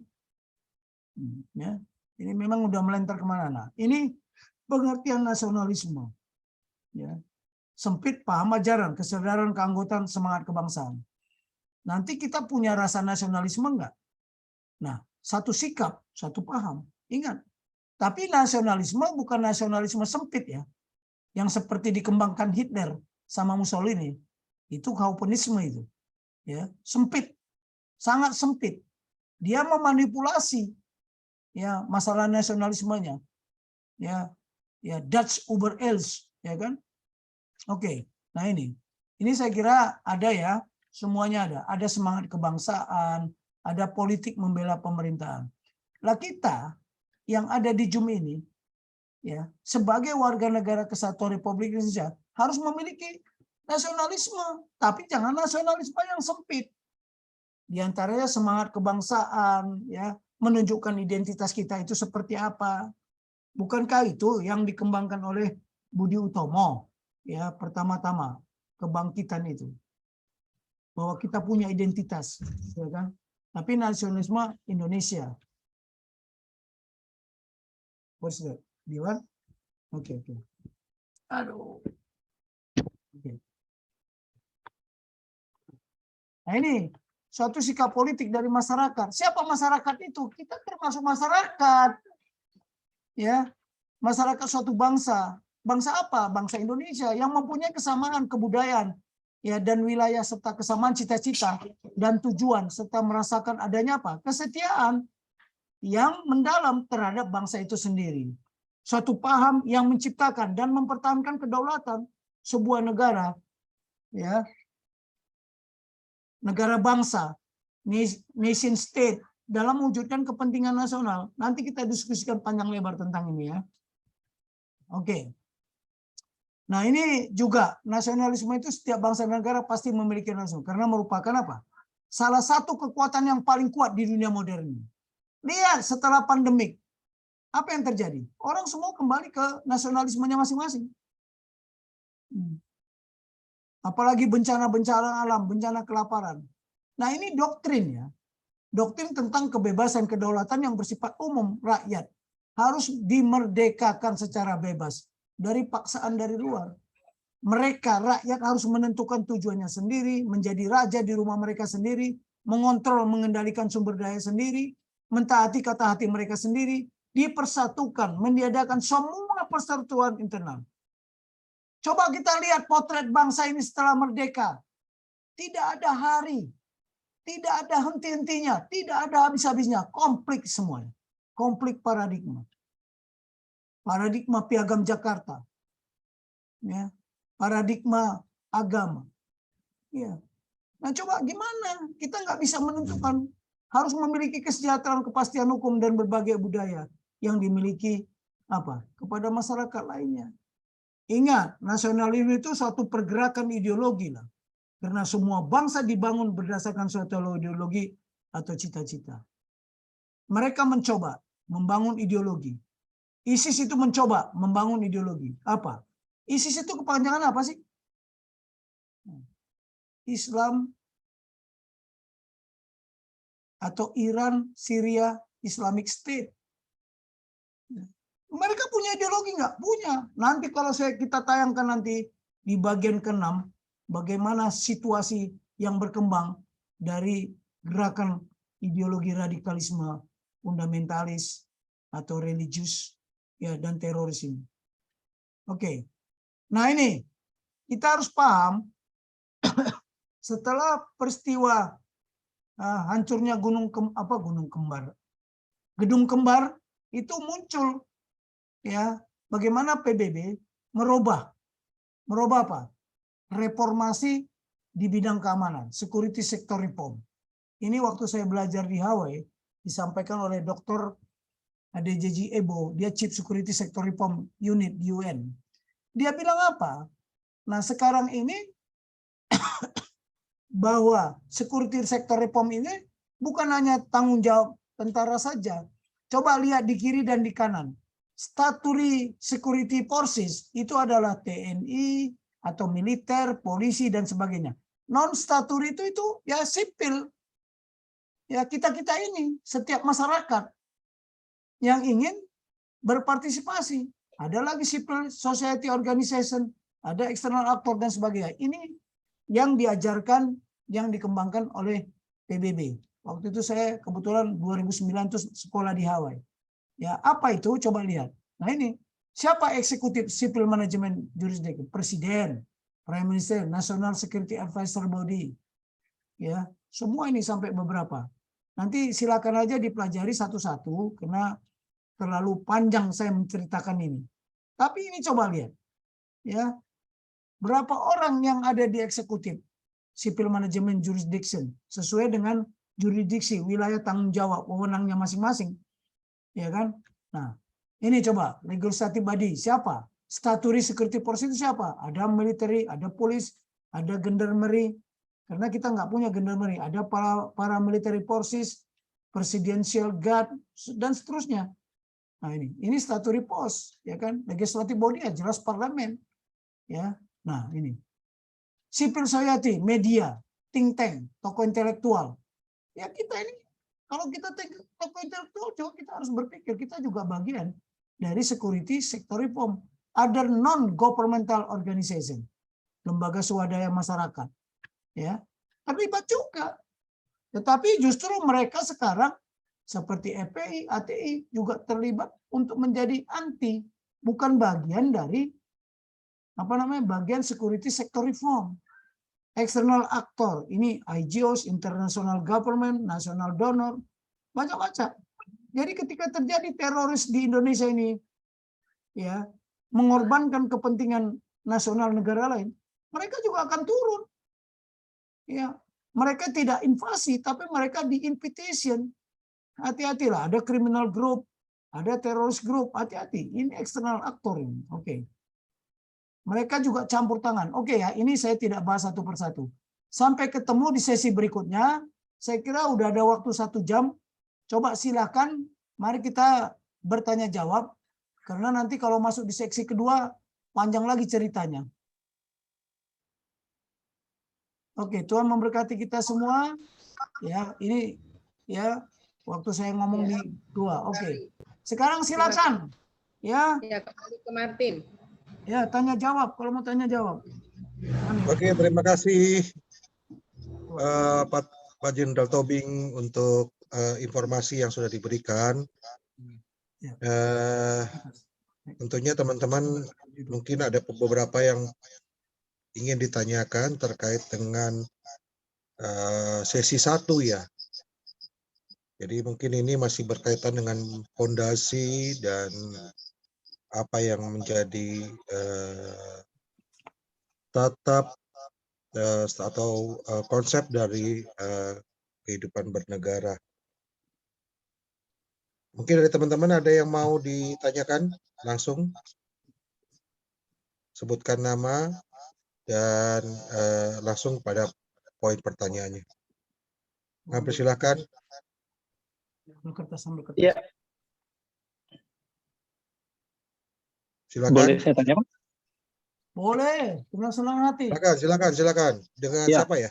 Ya, ini memang udah melentar kemana. Nah, ini pengertian nasionalisme. Ya, sempit paham ajaran, kesadaran keanggotaan, semangat kebangsaan. Nanti kita punya rasa nasionalisme enggak? Nah, satu sikap, satu paham. Ingat, tapi nasionalisme bukan nasionalisme sempit ya. Yang seperti dikembangkan Hitler sama Mussolini, itu kauponisme itu, ya sempit, sangat sempit. Dia memanipulasi, ya masalah nasionalismenya, ya Dutch over else, ya kan? Oke, nah ini saya kira ada ya, semuanya ada semangat kebangsaan, ada politik membela pemerintahan. Lah kita yang ada di Zoom ini, ya, sebagai warga negara kesatuan Republik Indonesia harus memiliki nasionalisme, tapi jangan nasionalisme yang sempit. Di antaranya semangat kebangsaan, ya, menunjukkan identitas kita itu seperti apa. Bukankah itu yang dikembangkan oleh Budi Utomo, ya, pertama-tama kebangkitan itu, bahwa kita punya identitas, ya kan? Tapi nasionalisme Indonesia. What's that? Diwan? Oke. Aduh. Okay. Nah ini suatu sikap politik dari masyarakat. Siapa masyarakat itu? Kita termasuk masyarakat. Ya, masyarakat suatu bangsa. Bangsa apa? Bangsa Indonesia yang mempunyai kesamaan kebudayaan, ya, dan wilayah serta kesamaan cita-cita dan tujuan serta merasakan adanya apa? Kesetiaan yang mendalam terhadap bangsa itu sendiri. Suatu paham yang menciptakan dan mempertahankan kedaulatan sebuah negara, ya, negara bangsa, nation state, dalam mewujudkan kepentingan nasional. Nanti kita diskusikan panjang lebar tentang ini, ya. Oke. Nah ini juga nasionalisme itu setiap bangsa dan negara pasti memiliki nasionalisme karena merupakan apa? Salah satu kekuatan yang paling kuat di dunia modern. Lihat setelah pandemik, apa yang terjadi? Orang semua kembali ke nasionalismenya masing-masing. Apalagi bencana-bencana alam, bencana kelaparan. Nah ini doktrin, ya. Doktrin tentang kebebasan kedaulatan yang bersifat umum. Rakyat harus dimerdekakan secara bebas dari paksaan dari luar. Mereka, rakyat, harus menentukan tujuannya sendiri, menjadi raja di rumah mereka sendiri, mengontrol, mengendalikan sumber daya sendiri, mentaati kata hati mereka sendiri, dipersatukan, meniadakan semua persatuan internal. Coba kita lihat potret bangsa ini setelah merdeka. Tidak ada hari, tidak ada henti-hentinya, tidak ada habis-habisnya, konflik semuanya. Konflik paradigma. Paradigma piagam Jakarta. Ya. Paradigma agama. Ya. Nah coba gimana? Kita nggak bisa menentukan. Harus memiliki kesejahteraan, kepastian hukum, dan berbagai budaya yang dimiliki apa kepada masyarakat lainnya. Ingat, nasionalisme itu suatu pergerakan ideologi lah. Karena semua bangsa dibangun berdasarkan suatu ideologi atau cita-cita. Mereka mencoba membangun ideologi. ISIS itu mencoba membangun ideologi. Apa? ISIS itu kepanjangan apa sih? Islam atau Iran, Syria, Islamic State. Mereka punya ideologi nggak? Punya. Nanti kalau kita tayangkan nanti di bagian ke-6, bagaimana situasi yang berkembang dari gerakan ideologi radikalisme, fundamentalis atau religius, ya, dan teroris ini. Oke. Nah ini kita harus paham setelah peristiwa hancurnya Gedung Kembar itu muncul, ya, bagaimana PBB merubah apa? Reformasi di bidang keamanan, security sector reform. Ini waktu saya belajar di Hawaii disampaikan oleh Dr. Adejeji Ebo, dia Chief Security Sector Reform Unit di UN. Dia bilang apa? Nah sekarang ini bahwa security sector reform ini bukan hanya tanggung jawab tentara saja. Coba lihat di kiri dan di kanan. Statutory security forces itu adalah TNI atau militer, polisi, dan sebagainya. Non-statutory itu ya sipil. Ya kita-kita ini, setiap masyarakat yang ingin berpartisipasi. Ada lagi civil society organization, ada external actor, dan sebagainya. Ini yang diajarkan, yang dikembangkan oleh PBB. Waktu itu saya kebetulan 2009 itu sekolah di Hawaii. Ya, apa itu? Coba lihat. Nah ini, siapa eksekutif civil management jurisdiction? Presiden, Prime Minister, National Security Advisor Body. Ya, semua ini sampai beberapa. Nanti silakan aja dipelajari satu-satu karena terlalu panjang saya menceritakan ini. Tapi ini coba lihat. Ya. Berapa orang yang ada di eksekutif civil management jurisdiction sesuai dengan jurisdiksi, wilayah tanggung jawab, wewenangnya masing-masing. Ya kan? Nah, ini coba legislative body siapa? Statutory security force itu siapa? Ada military, ada police, ada gendarmerie. Karena kita nggak punya gendarmerie, ada para military forces, presidential guard, dan seterusnya. Nah ini statutory force, ya kan? Legislative body ya jelas parlemen, ya. Nah ini civil society, media, think tank, tokoh intelektual. Ya kita ini kalau kita tokoh intelektual, coba kita harus berpikir kita juga bagian dari security sector reform. Other non-governmental organization, lembaga swadaya masyarakat, ya terlibat juga. Tetapi justru mereka sekarang seperti FPI, ATI juga terlibat untuk menjadi anti, bukan bagian dari bagian security sector reform. External actor, ini IGOs, international government, national donor, macam-macam. Jadi ketika terjadi teroris di Indonesia ini, ya mengorbankan kepentingan nasional negara lain, mereka juga akan turun. Ya, mereka tidak invasi, tapi mereka di invitation. Hati-hatilah, ada criminal group, ada teroris group, hati-hati. Ini eksternal aktor ini. Oke. Mereka juga campur tangan. Oke ya, ini saya tidak bahas satu persatu. Sampai ketemu di sesi berikutnya. Saya kira udah ada waktu 1 jam. Coba silakan, mari kita bertanya jawab. Karena nanti kalau masuk di seksi kedua, panjang lagi ceritanya. Oke, Tuhan memberkati kita semua. Ya, ini ya waktu saya ngomong di 2. Oke. Sekarang silakan. Ya. Ya, kembali ke Martin. Ya, tanya jawab. Kalau mau tanya jawab. Oke, terima kasih Pak Jenderal Tobing untuk informasi yang sudah diberikan. Tentunya teman-teman mungkin ada beberapa yang ingin ditanyakan terkait dengan sesi 1 ya. Jadi mungkin ini masih berkaitan dengan fondasi dan apa yang menjadi tatap atau konsep dari kehidupan bernegara. Mungkin dari teman-teman ada yang mau ditanyakan langsung, sebutkan nama dan langsung pada poin pertanyaannya. Nah, persilakan. Ya. Silakan. Boleh saya tanya, Pak? Boleh, dengan senang hati. Silakan. Dengan Ya. siapa ya?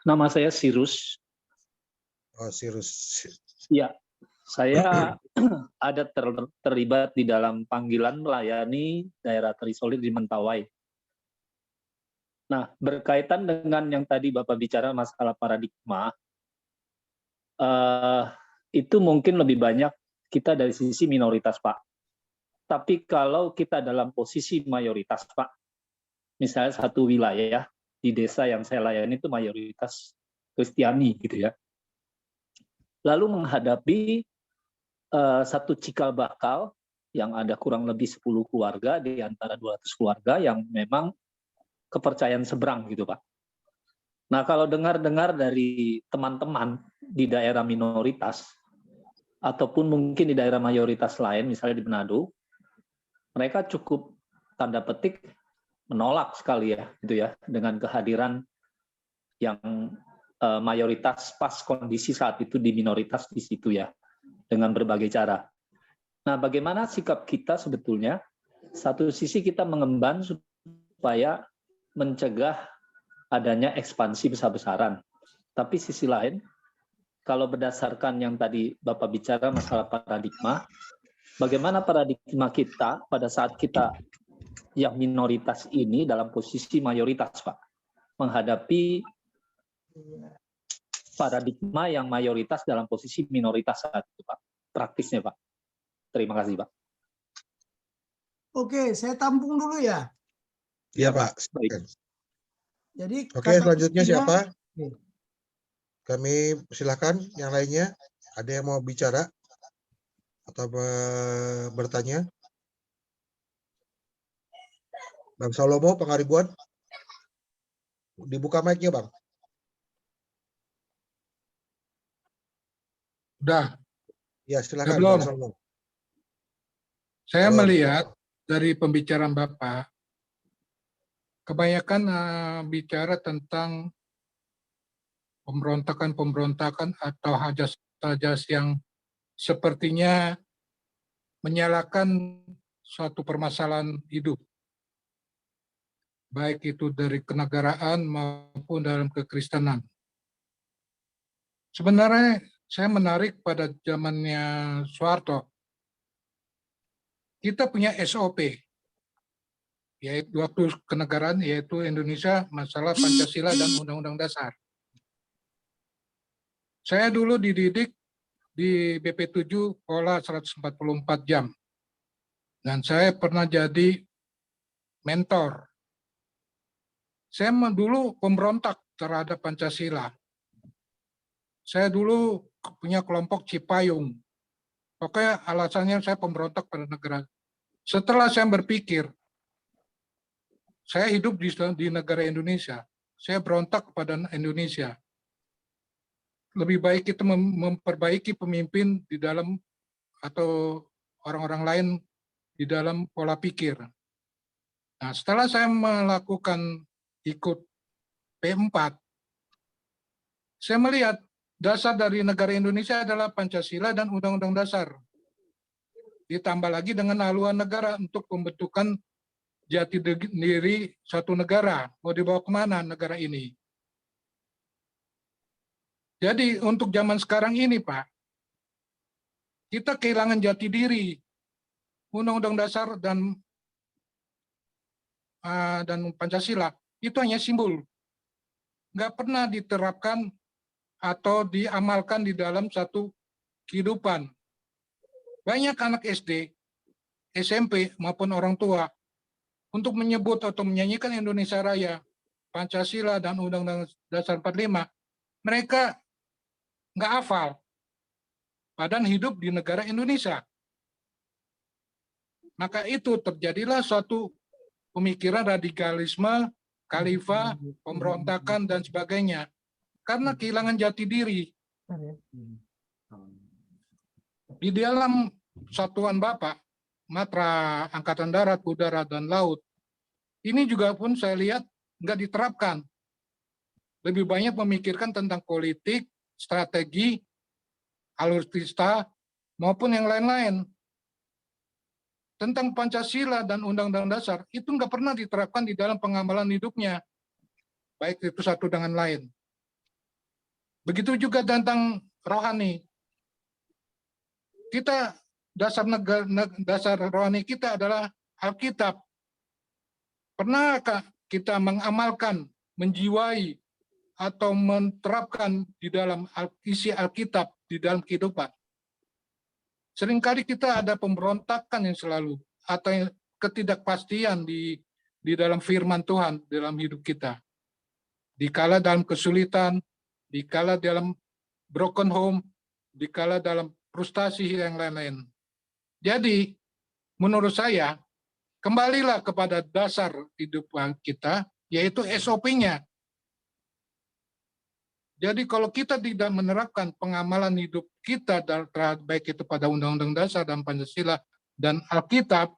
Nama saya Sirus. Oh, Sirus. Ya, saya ada terlibat di dalam panggilan melayani daerah terisolir di Mentawai. Nah, berkaitan dengan yang tadi Bapak bicara masalah paradigma, itu mungkin lebih banyak kita dari sisi minoritas, Pak. Tapi kalau kita dalam posisi mayoritas, Pak, misalnya satu wilayah di desa yang saya layani itu mayoritas Kristiani, gitu ya. Lalu menghadapi satu cikal bakal yang ada kurang lebih 10 keluarga di antara 200 keluarga yang memang kepercayaan seberang, gitu Pak. Nah, kalau dengar-dengar dari teman-teman di daerah minoritas, ataupun mungkin di daerah mayoritas lain, misalnya di Manado, mereka cukup tanda petik menolak sekali ya, gitu ya, dengan kehadiran yang mayoritas pas kondisi saat itu di minoritas di situ ya, dengan berbagai cara. Nah, bagaimana sikap kita sebetulnya? Satu sisi kita mengemban supaya mencegah adanya ekspansi besar-besaran. Tapi sisi lain, kalau berdasarkan yang tadi Bapak bicara masalah paradigma, bagaimana paradigma kita pada saat kita yang minoritas ini dalam posisi mayoritas, Pak, menghadapi paradigma yang mayoritas dalam posisi minoritas saat itu, Pak. Praktisnya, Pak. Terima kasih, Pak. Oke, saya tampung dulu ya. Iya, Pak. Baik. Jadi Oke, selanjutnya siapa? Oke. Kami silakan yang lainnya. Ada yang mau bicara atau bertanya? Bang Salomo, Pangaribuan. Dibuka mic-nya, Bang. Udah, Ya, silakan belum. Bang Solomon. Saya Belum. melihat dari pembicaraan Bapak, kebanyakan bicara tentang pemberontakan-pemberontakan atau hajas-hajas yang sepertinya menyalahkan suatu permasalahan hidup, baik itu dari kenegaraan maupun dalam kekristenan. Sebenarnya saya menarik pada zamannya Soeharto. Kita punya SOP, yaitu waktu kenegaraan, yaitu Indonesia, masalah Pancasila dan Undang-Undang Dasar. Saya dulu dididik di BP7 pola 144 jam. Dan saya pernah jadi mentor. Saya dulu pemberontak terhadap Pancasila. Saya dulu punya kelompok Cipayung. Pokoknya alasannya saya pemberontak pada negara. Setelah saya berpikir, saya hidup di negara Indonesia. Saya berontak kepada Indonesia. Lebih baik kita memperbaiki pemimpin di dalam atau orang-orang lain di dalam pola pikir. Nah, setelah saya melakukan ikut P4, saya melihat dasar dari negara Indonesia adalah Pancasila dan Undang-Undang Dasar. Ditambah lagi dengan haluan negara untuk pembentukan jati diri suatu negara. Mau dibawa kemana negara ini? Jadi untuk zaman sekarang ini, Pak, kita kehilangan jati diri. Undang-Undang Dasar dan Pancasila itu hanya simbol. Nggak pernah diterapkan atau diamalkan di dalam satu kehidupan. Banyak anak SD, SMP maupun orang tua untuk menyebut atau menyanyikan Indonesia Raya, Pancasila dan Undang-Undang Dasar 45, mereka nggak hafal. Padahal hidup di negara Indonesia. Maka itu terjadilah suatu pemikiran radikalisme, khalifah, pemberontakan, dan sebagainya. Karena kehilangan jati diri. Di dalam satuan Bapak, Matra Angkatan Darat, Udara, dan Laut, ini juga pun saya lihat nggak diterapkan. Lebih banyak memikirkan tentang politik, strategi, alutsista, maupun yang lain-lain. Tentang Pancasila dan Undang-Undang Dasar, itu nggak pernah diterapkan di dalam pengamalan hidupnya. Baik itu satu dengan lain. Begitu juga tentang rohani. Kita, dasar rohani kita adalah Alkitab. Pernahkah kita mengamalkan, menjiwai, atau menerapkan di dalam isi Alkitab di dalam kehidupan? Seringkali kita ada pemberontakan yang selalu, atau ketidakpastian di dalam firman Tuhan dalam hidup kita. Dikala dalam kesulitan, dikala dalam broken home, dikala dalam frustasi yang lain-lain. Jadi, menurut saya, kembalilah kepada dasar hidup kita, yaitu SOP-nya. Jadi kalau kita tidak menerapkan pengamalan hidup kita, baik itu pada Undang-Undang Dasar dan Pancasila dan Alkitab,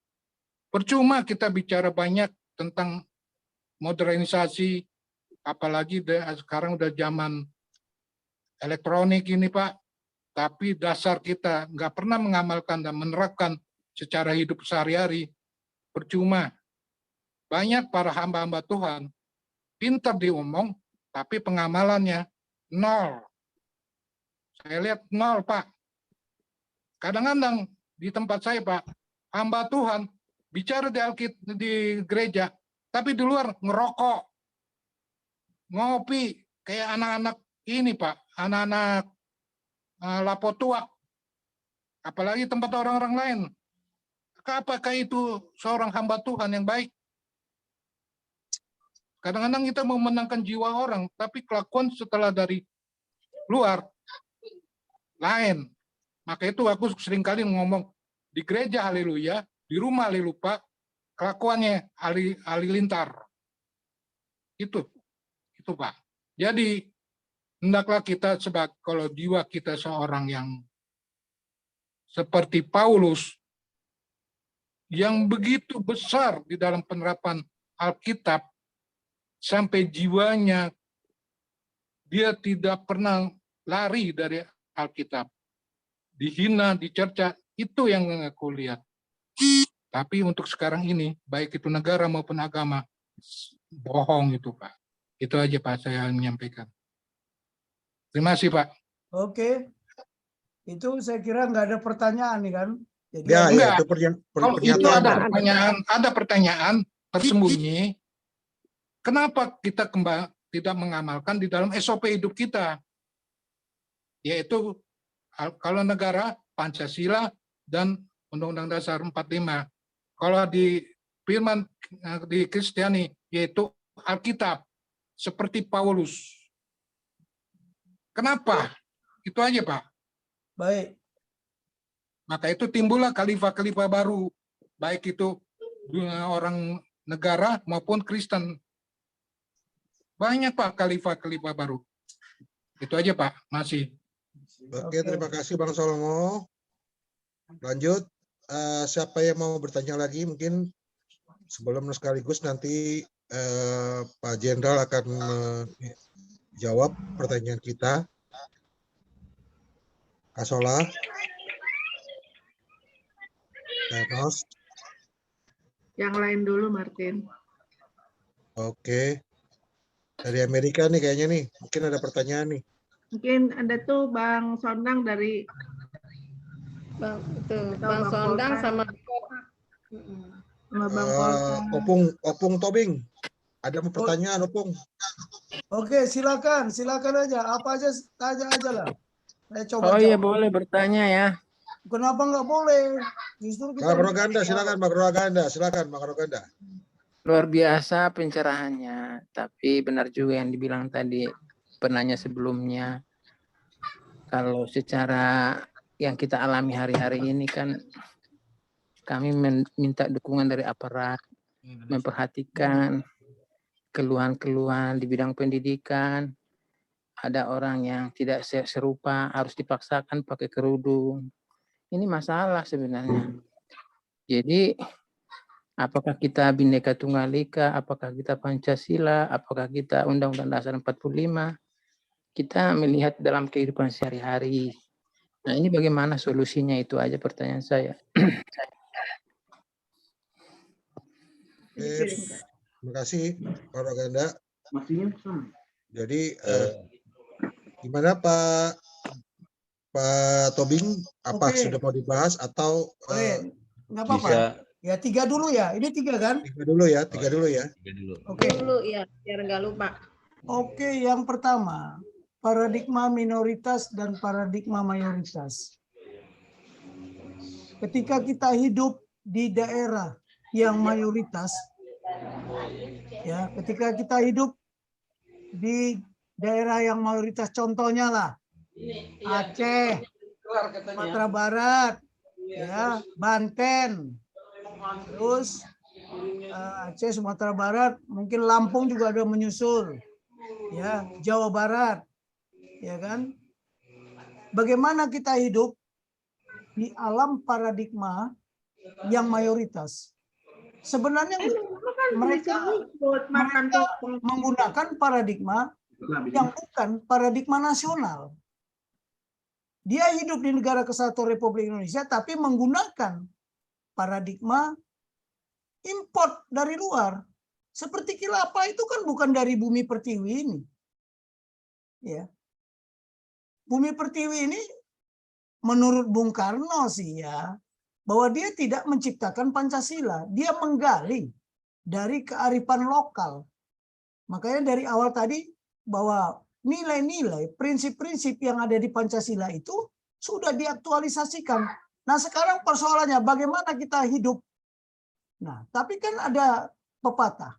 percuma kita bicara banyak tentang modernisasi, apalagi sekarang udah zaman elektronik ini, Pak. Tapi dasar kita nggak pernah mengamalkan dan menerapkan secara hidup sehari-hari, percuma. Banyak para hamba-hamba Tuhan, pintar diomong, tapi pengamalannya nol. Saya lihat nol, Pak. Kadang-kadang di tempat saya, Pak, hamba Tuhan bicara di gereja, tapi di luar ngerokok, ngopi, kayak anak-anak ini, Pak, anak-anak lapo tua, apalagi tempat orang-orang lain. Apakah itu seorang hamba Tuhan yang baik? Kadang-kadang kita memenangkan jiwa orang, tapi kelakuan setelah dari luar lain. Maka itu aku seringkali ngomong, di gereja haleluya, di rumah haleluya, kelakuannya halilintar. Itu Pak. Jadi hendaklah kita kalau jiwa kita seorang yang seperti Paulus yang begitu besar di dalam penerapan Alkitab sampai jiwanya dia tidak pernah lari dari Alkitab. Dihina, dicerca, itu yang aku lihat. Tapi untuk sekarang ini, baik itu negara maupun agama, bohong itu Pak. Itu aja Pak saya menyampaikan. Terima kasih Pak. Oke. Itu saya kira nggak ada pertanyaan nih kan. Jadi Ya, Enggak. ya, itu Kalau itu pernyataan. ada pertanyaan tersembunyi. Kenapa kita tidak mengamalkan di dalam SOP hidup kita? Yaitu kalau negara Pancasila dan Undang-Undang Dasar 45. Kalau di firman di Kristiani yaitu Alkitab seperti Paulus. Kenapa? Itu aja Pak. baik. Maka itu timbullah khalifah-khalifah baru, baik itu orang negara maupun Kristen. Banyak Pak khalifah-khalifah baru. Itu aja Pak, masih. Oke, terima kasih Bang Salomo. Lanjut, siapa yang mau bertanya lagi? Mungkin sebelum sekaligus nanti Pak Jenderal akan menjawab pertanyaan kita. Kasola, Danos, Yang lain dulu, Martin. oke. Dari Amerika nih kayaknya nih, mungkin ada pertanyaan nih. Mungkin ada tuh Bang Sondang dari Bang, itu, Atau Bang Bang Sondang Polka. sama sama Bang Polka. Opung Tobing, ada pertanyaan Opung. Oke, silakan aja. Apa aja tanya aja lah. Saya coba Oh iya jawab. boleh bertanya ya. Kenapa nggak boleh? Justru kita Bang Roganda, silakan Bang Roganda, silakan Bang Roganda. Luar biasa pencerahannya. Tapi benar juga yang dibilang tadi penanya sebelumnya. Kalau secara yang kita alami hari-hari ini kan kami minta dukungan dari aparat, memperhatikan keluhan-keluhan di bidang pendidikan. Ada orang yang tidak serupa harus dipaksakan pakai kerudung. Ini masalah sebenarnya. Jadi apakah kita Bhinneka Tunggal Ika, apakah kita Pancasila, apakah kita Undang-Undang Dasar 45, kita melihat dalam kehidupan sehari-hari. Nah ini bagaimana solusinya, itu aja pertanyaan saya. Terima kasih Pak Roganda. Jadi gimana Pak Tobing? Apa Oke. sudah mau dibahas atau Boleh. Nggak apa-apa. Bisa Ya 3 dulu ya. Ini 3 kan? tiga dulu ya? tiga dulu. Oke. dulu ya, biar nggak lupa. Oke, yang pertama, paradigma minoritas dan paradigma mayoritas. Ketika kita hidup di daerah yang mayoritas, ya, ketika kita hidup di daerah yang mayoritas, contohnya lah Aceh, Sumatera Barat, ya, Banten, terus Aceh, Sumatera Barat, mungkin Lampung juga ada menyusul, ya, Jawa Barat, ya kan? Bagaimana kita hidup di alam paradigma yang mayoritas? Sebenarnya mereka menggunakan paradigma yang bukan paradigma nasional. Dia hidup di negara kesatuan Republik Indonesia tapi menggunakan paradigma import dari luar. Seperti khilafah itu kan bukan dari bumi pertiwi ini. Ya. Bumi pertiwi ini menurut Bung Karno sih ya, bahwa dia tidak menciptakan Pancasila, dia menggali dari kearifan lokal. Makanya dari awal tadi bahwa nilai-nilai, prinsip-prinsip yang ada di Pancasila itu sudah diaktualisasikan. Nah sekarang persoalannya bagaimana kita hidup. Nah tapi kan ada pepatah,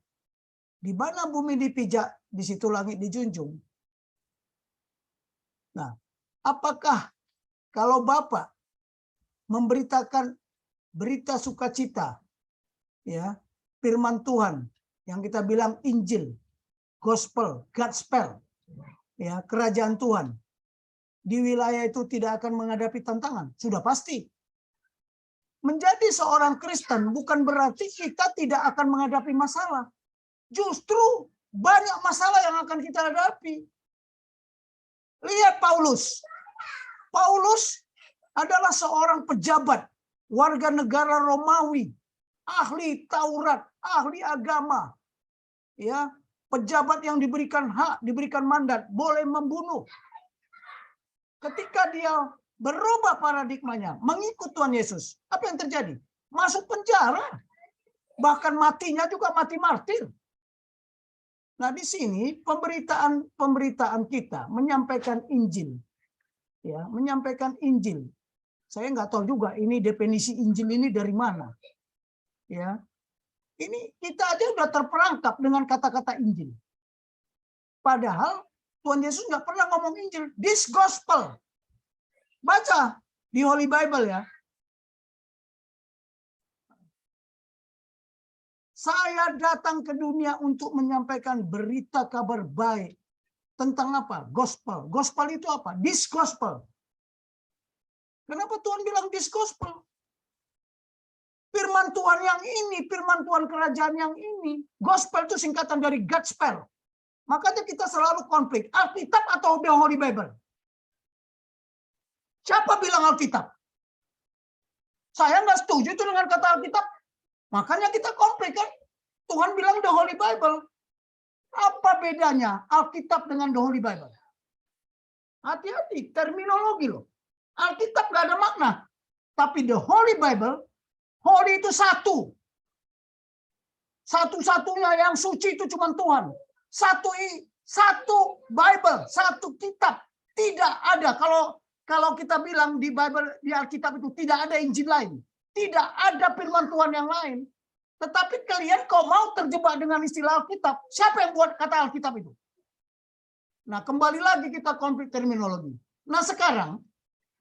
di mana bumi dipijak, di situ langit dijunjung. Nah apakah kalau Bapak memberitakan berita sukacita, ya, firman Tuhan yang kita bilang Injil, Gospel, Gospel, ya, kerajaan Tuhan, di wilayah itu tidak akan menghadapi tantangan, sudah pasti. menjadi seorang Kristen bukan berarti kita tidak akan menghadapi masalah. Justru banyak masalah yang akan kita hadapi. Lihat Paulus. Paulus adalah seorang pejabat, warga negara Romawi, ahli Taurat, ahli agama. Ya, pejabat yang diberikan hak, diberikan mandat, boleh membunuh. Ketika dia berubah paradigmanya, mengikut Tuhan Yesus, apa yang terjadi? Masuk penjara. Bahkan matinya juga mati martir. Nah, di sini pemberitaan kita menyampaikan Injil. Ya, menyampaikan Injil. Saya nggak tahu juga ini definisi Injil ini dari mana. Ya. Ini kita aja udah terperangkap dengan kata-kata Injil. Padahal Tuhan Yesus nggak pernah ngomong Injil. This gospel. Baca di Holy Bible ya. Saya datang ke dunia untuk menyampaikan berita kabar baik. Tentang apa? Gospel. Gospel itu apa? This gospel. Kenapa Tuhan bilang this gospel? Firman Tuhan yang ini, firman Tuhan kerajaan yang ini. Gospel itu singkatan dari Godspell. Makanya kita selalu konflik. Alkitab atau The Holy Bible? Siapa bilang Alkitab? Saya nggak setuju itu dengan kata Alkitab. Makanya kita konflik kan. Tuhan bilang The Holy Bible. Apa bedanya Alkitab dengan The Holy Bible? Hati-hati, terminologi loh. Alkitab nggak ada makna. Tapi The Holy Bible, Holy itu satu. Satu-satunya yang suci itu cuma Tuhan. Satu Bible, satu kitab. Tidak ada. Kalau kita bilang di Bible, di Alkitab itu tidak ada Injil lain. Tidak ada firman Tuhan yang lain. Tetapi kalian kok mau terjebak dengan istilah Alkitab? Siapa yang buat kata Alkitab itu? Nah, kembali lagi kita konflik terminologi. Nah, sekarang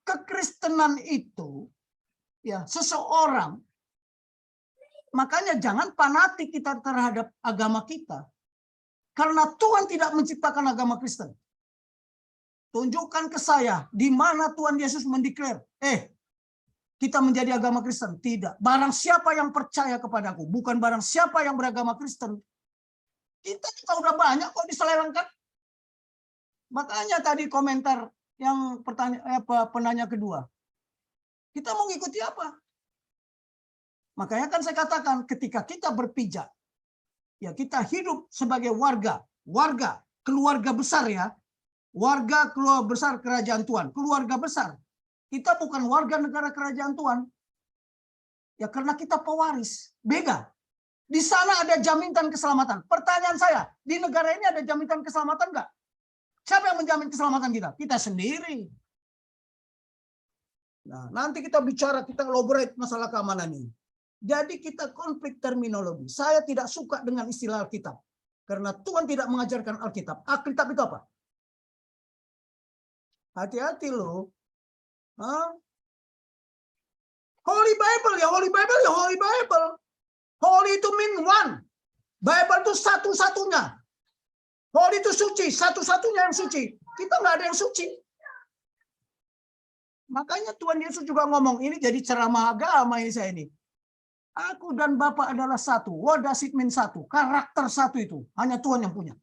kekristenan itu ya seseorang, makanya jangan fanatik kita terhadap agama kita. Karena Tuhan tidak menciptakan agama Kristen. Tunjukkan ke saya di mana Tuhan Yesus mendeklar, kita menjadi agama Kristen. Tidak. Barang siapa yang percaya kepadaku, bukan barang siapa yang beragama Kristen. Kita udah banyak kok diselewengkan. Makanya tadi komentar yang penanya kedua. Kita mau ngikuti apa? Makanya kan saya katakan ketika kita berpijak, ya kita hidup sebagai warga keluarga besar ya. Warga keluarga besar kerajaan Tuhan, keluarga besar. Kita bukan warga negara kerajaan Tuhan. Ya karena kita pewaris. Beda. Di sana ada jaminan keselamatan. Pertanyaan saya, di negara ini ada jaminan keselamatan enggak? Siapa yang menjamin keselamatan kita? Kita sendiri. Nah, nanti kita bicara, kita elaborate masalah keamanan ini. Jadi kita konflik terminologi. Saya tidak suka dengan istilah Alkitab. Karena Tuhan tidak mengajarkan Alkitab. Alkitab itu apa? Hati-hati loh. Holy Bible ya Holy Bible ya Holy Bible. Holy itu mean one. Bible itu satu-satunya. Holy itu suci, satu-satunya yang suci. Kita nggak ada yang suci. Makanya Tuhan Yesus juga ngomong, ini jadi ceramah agama ini saya ini. Aku dan Bapa adalah satu. What does it mean satu? Karakter satu itu hanya Tuhan yang punya.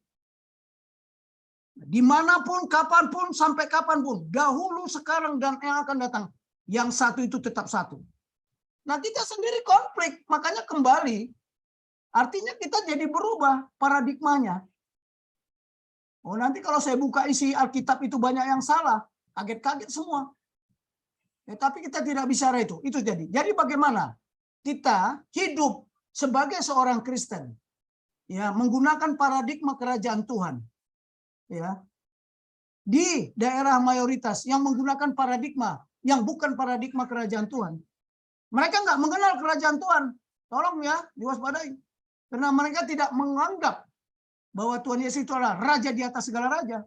Dimanapun, kapanpun, sampai kapanpun, dahulu, sekarang, dan yang akan datang, yang satu itu tetap satu. Nah, kita sendiri konflik, makanya kembali, artinya kita jadi berubah paradigmanya. Oh, nanti kalau saya buka isi Alkitab itu banyak yang salah, kaget-kaget semua. Ya, tapi kita tidak bicara itu jadi. Jadi bagaimana kita hidup sebagai seorang Kristen, ya menggunakan paradigma kerajaan Tuhan. Ya, di daerah mayoritas yang menggunakan paradigma yang bukan paradigma kerajaan Tuhan, mereka nggak mengenal kerajaan Tuhan. Tolong ya, diwaspadai. Karena mereka tidak menganggap bahwa Tuhan Yesus itu adalah raja di atas segala raja.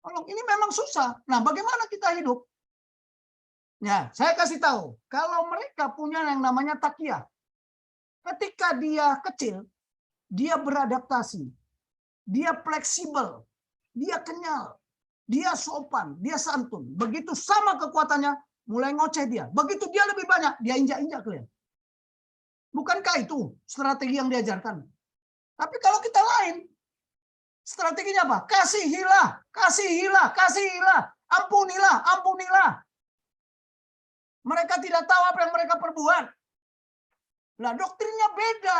Tolong, ini memang susah. Nah, bagaimana kita hidup? Ya, saya kasih tahu. Kalau mereka punya yang namanya takiah, ketika dia kecil, dia beradaptasi. Dia fleksibel, dia kenyal, dia sopan, dia santun. Begitu sama kekuatannya, Mulai ngoceh dia. Begitu dia lebih banyak, dia injak-injak kalian. Bukankah itu strategi yang diajarkan? Tapi kalau kita lain, strateginya apa? Kasihilah, kasihilah, kasihilah, ampunilah, ampunilah. Mereka tidak tahu apa yang mereka perbuat. Nah, doktrinnya beda.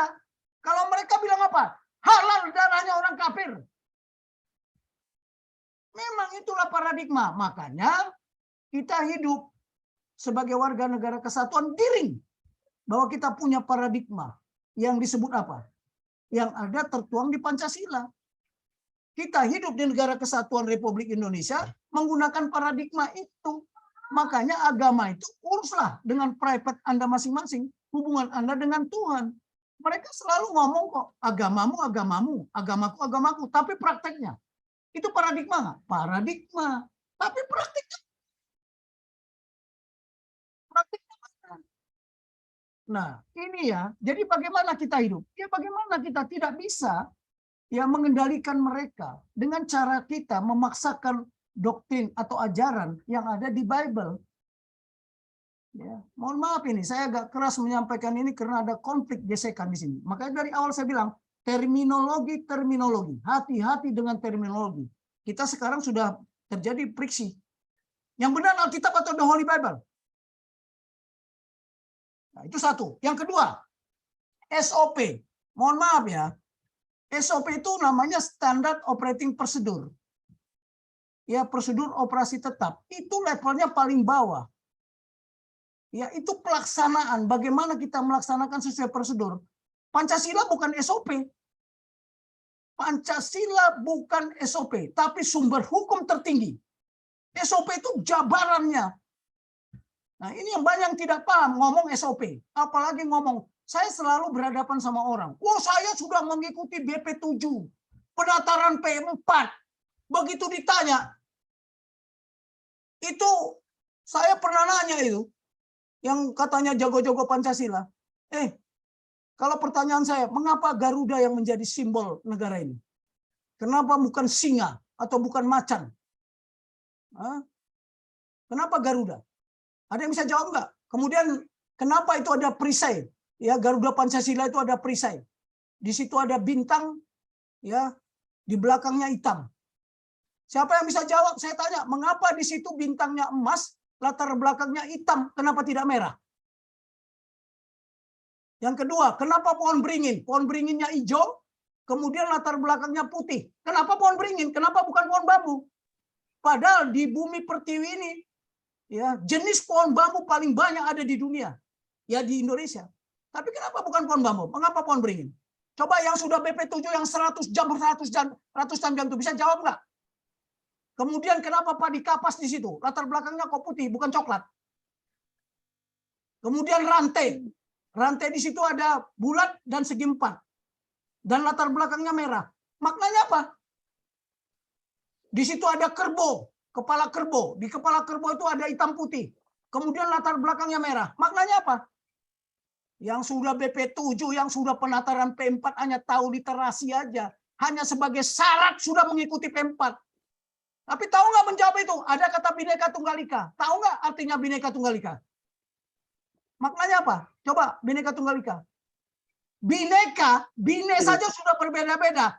Kalau mereka bilang apa? Halal darahnya orang kafir. Memang itulah paradigma. Makanya kita hidup sebagai warga negara kesatuan giring bahwa kita punya paradigma yang disebut apa? Yang ada tertuang di Pancasila. Kita hidup di negara kesatuan Republik Indonesia menggunakan paradigma itu. Makanya agama itu uruslah dengan private Anda masing-masing, hubungan Anda dengan Tuhan. Mereka selalu ngomong kok, agamamu, agamamu, agamaku, agamaku. Tapi prakteknya, itu paradigma nggak? Paradigma. Tapi prakteknya mana? Nah, ini ya. Jadi bagaimana kita hidup? Ya bagaimana kita tidak bisa ya mengendalikan mereka dengan cara kita memaksakan doktrin atau ajaran yang ada di Bible. Ya, mohon maaf ini, saya agak keras menyampaikan ini karena ada konflik gesekan di sini. Makanya dari awal saya bilang, terminologi, hati-hati dengan terminologi. Kita sekarang sudah terjadi friksi. Yang benar Alkitab atau the Holy Bible? Nah, itu satu. Yang kedua, SOP. Mohon maaf ya, SOP itu namanya Standard Operating Procedure. Ya, prosedur operasi tetap. Itu levelnya paling bawah. Ya, itu pelaksanaan. Bagaimana kita melaksanakan sesuai prosedur. Pancasila bukan SOP. Pancasila bukan SOP, tapi sumber hukum tertinggi. SOP itu jabarannya. Nah, ini yang banyak yang tidak paham ngomong SOP. Apalagi ngomong, saya selalu berhadapan sama orang. Wah, saya sudah mengikuti BP7, penataran P4. Begitu ditanya, itu saya pernah nanya itu, yang katanya jago-jago Pancasila. Kalau pertanyaan saya, mengapa Garuda yang menjadi simbol negara ini? Kenapa bukan singa atau bukan macan? Kenapa Garuda? Ada yang bisa jawab nggak? Kemudian kenapa itu ada perisai? Ya, Garuda Pancasila itu ada perisai. Di situ ada bintang, ya, di belakangnya hitam. Siapa yang bisa jawab? Saya tanya, mengapa di situ bintangnya emas, latar belakangnya hitam, kenapa tidak merah? Yang kedua, kenapa pohon beringin? Pohon beringinnya hijau, kemudian latar belakangnya putih. Kenapa pohon beringin? Kenapa bukan pohon bambu? Padahal di bumi pertiwi ini, ya, jenis pohon bambu paling banyak ada di dunia, ya di Indonesia. Tapi kenapa bukan pohon bambu? Mengapa pohon beringin? Coba yang sudah BP7 yang 100 jam itu bisa jawab nggak? Kemudian kenapa padi kapas di situ? Latar belakangnya kok putih, bukan coklat. Kemudian rantai. Rantai di situ ada bulat dan segi empat. Dan latar belakangnya merah. Maknanya apa? Di situ ada kerbau, kepala kerbau. Di kepala kerbau itu ada hitam putih. Kemudian latar belakangnya merah. Maknanya apa? Yang sudah BP7, yang sudah penataran P4 hanya tahu literasi aja. Hanya sebagai syarat sudah mengikuti P4. Tapi tahu nggak menjawab itu? Ada kata Bhinneka Tunggal Ika. Tahu nggak artinya Bhinneka Tunggal Ika? Maknanya apa? Coba Bhinneka Tunggal Ika. Bineka, bine saja sudah berbeda-beda.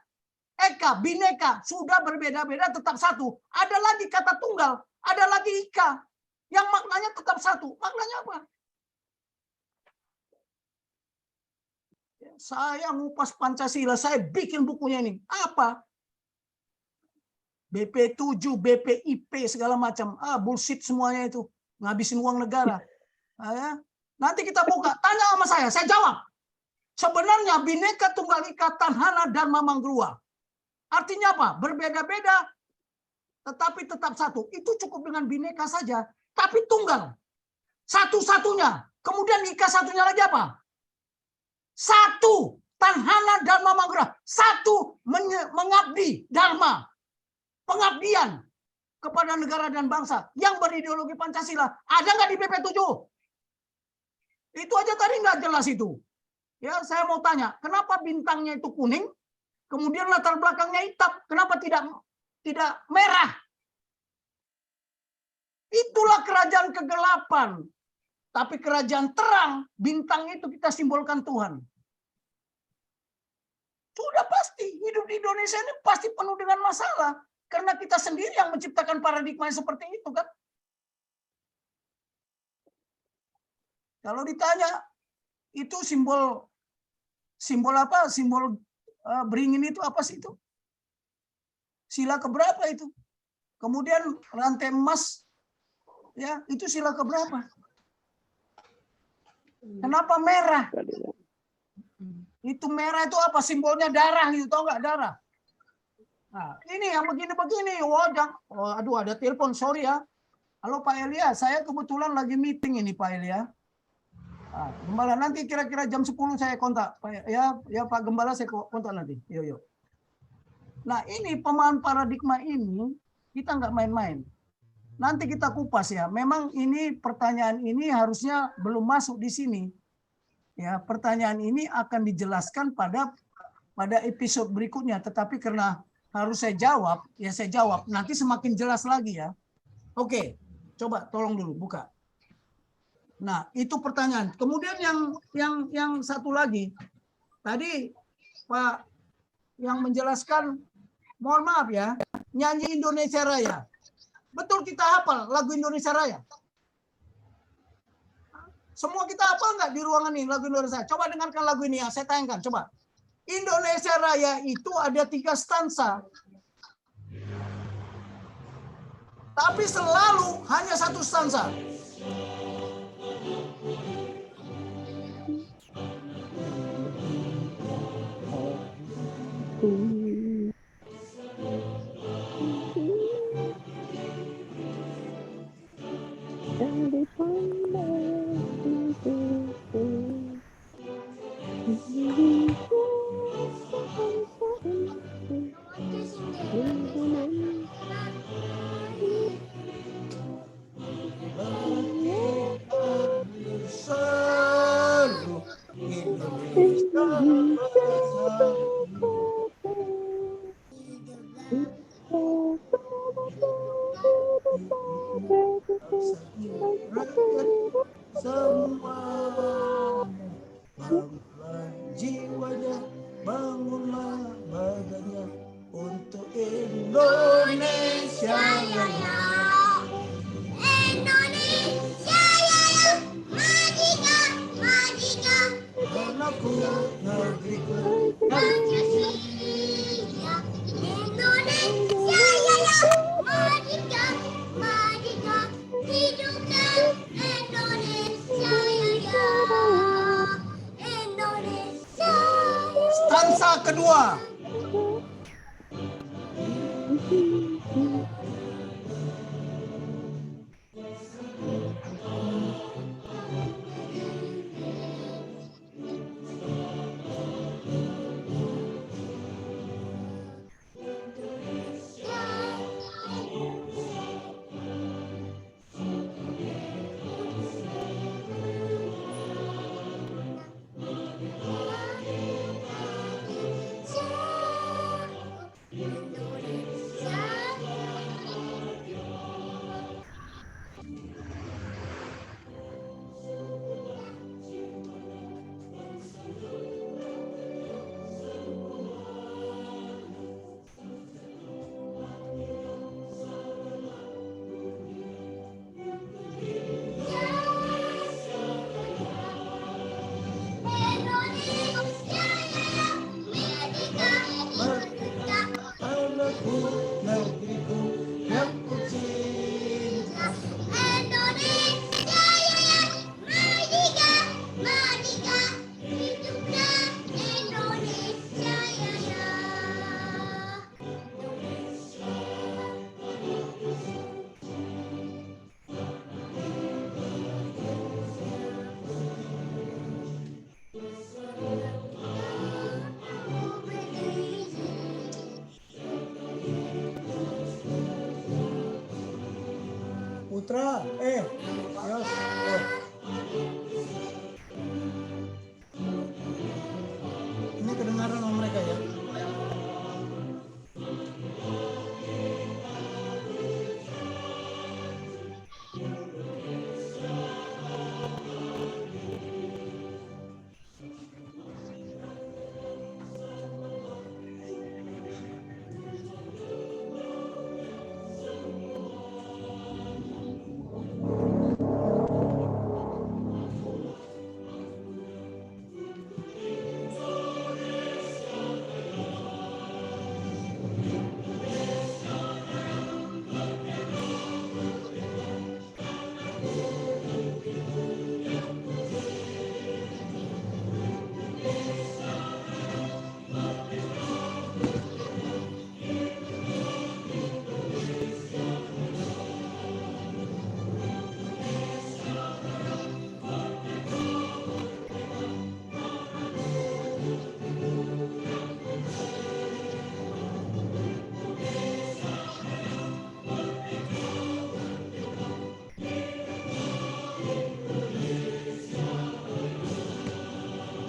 Eka, bineka sudah berbeda-beda tetap satu. Ada lagi kata tunggal, ada lagi ika yang maknanya tetap satu. Maknanya apa? Saya ngupas Pancasila, saya bikin bukunya ini. Apa? BP7, BPIP segala macam. Bullshit semuanya itu. Ngabisin uang negara. Nanti kita buka, tanya sama saya jawab. Sebenarnya Bhinneka Tunggal Ika Tanhana Dharma Mangrua. Artinya apa? Berbeda-beda, tetapi tetap satu. Itu cukup dengan bineka saja, tapi tunggal. Satu-satunya. Kemudian ika satunya lagi apa? Satu. Tanhana Dharma Mangrua. Satu. Mengabdi Dharma. Pengabdian kepada negara dan bangsa yang berideologi Pancasila. Ada nggak di BP7? Itu aja tadi nggak jelas itu. Ya, saya mau tanya, kenapa bintangnya itu kuning, kemudian latar belakangnya hitam, kenapa tidak merah? Itulah kerajaan kegelapan. Tapi kerajaan terang, bintang itu kita simbolkan Tuhan. Sudah pasti, hidup di Indonesia ini pasti penuh dengan masalah. Karena kita sendiri yang menciptakan paradigma yang seperti itu kan. Kalau ditanya, itu simbol apa? Simbol beringin itu apa sih itu? Sila keberapa itu? Kemudian rantai emas, ya itu sila keberapa? Kenapa merah? Itu merah itu apa? Simbolnya darah, gitu tau nggak darah? Nah, ini yang begini-begini, aduh ada telepon, sorry ya. Halo Pak Elia, saya kebetulan lagi meeting ini Pak Elia. Nah, Gembala nanti kira-kira jam 10 saya kontak. Ya Pak Gembala saya kontak nanti. Yuk. Nah ini pemahaman paradigma ini kita nggak main-main. Nanti kita kupas ya. Memang ini pertanyaan ini harusnya belum masuk di sini. Ya pertanyaan ini akan dijelaskan pada episode berikutnya. Tetapi karena harus saya jawab, ya saya jawab. Nanti semakin jelas lagi ya. Oke, coba tolong dulu buka. Nah itu pertanyaan. Kemudian yang satu lagi. Tadi Pak yang menjelaskan, mohon maaf ya, nyanyi Indonesia Raya. Betul kita hafal lagu Indonesia Raya? Semua kita hafal nggak di ruangan ini lagu Indonesia? Coba dengarkan lagu ini ya, saya tayangkan. Coba. Indonesia Raya itu ada 3 stansa. Tapi selalu hanya 1 stansa. Semua bangunlah jiwanya, bangunlah badannya untuk Indonesia Raya. Indonesia Raya, merdeka, merdeka, anakku, negeriku, Pancasila. Indonesia Raya, merdeka, merdeka, hiduplah Indonesia Raya. Indonesia. Stansa kedua.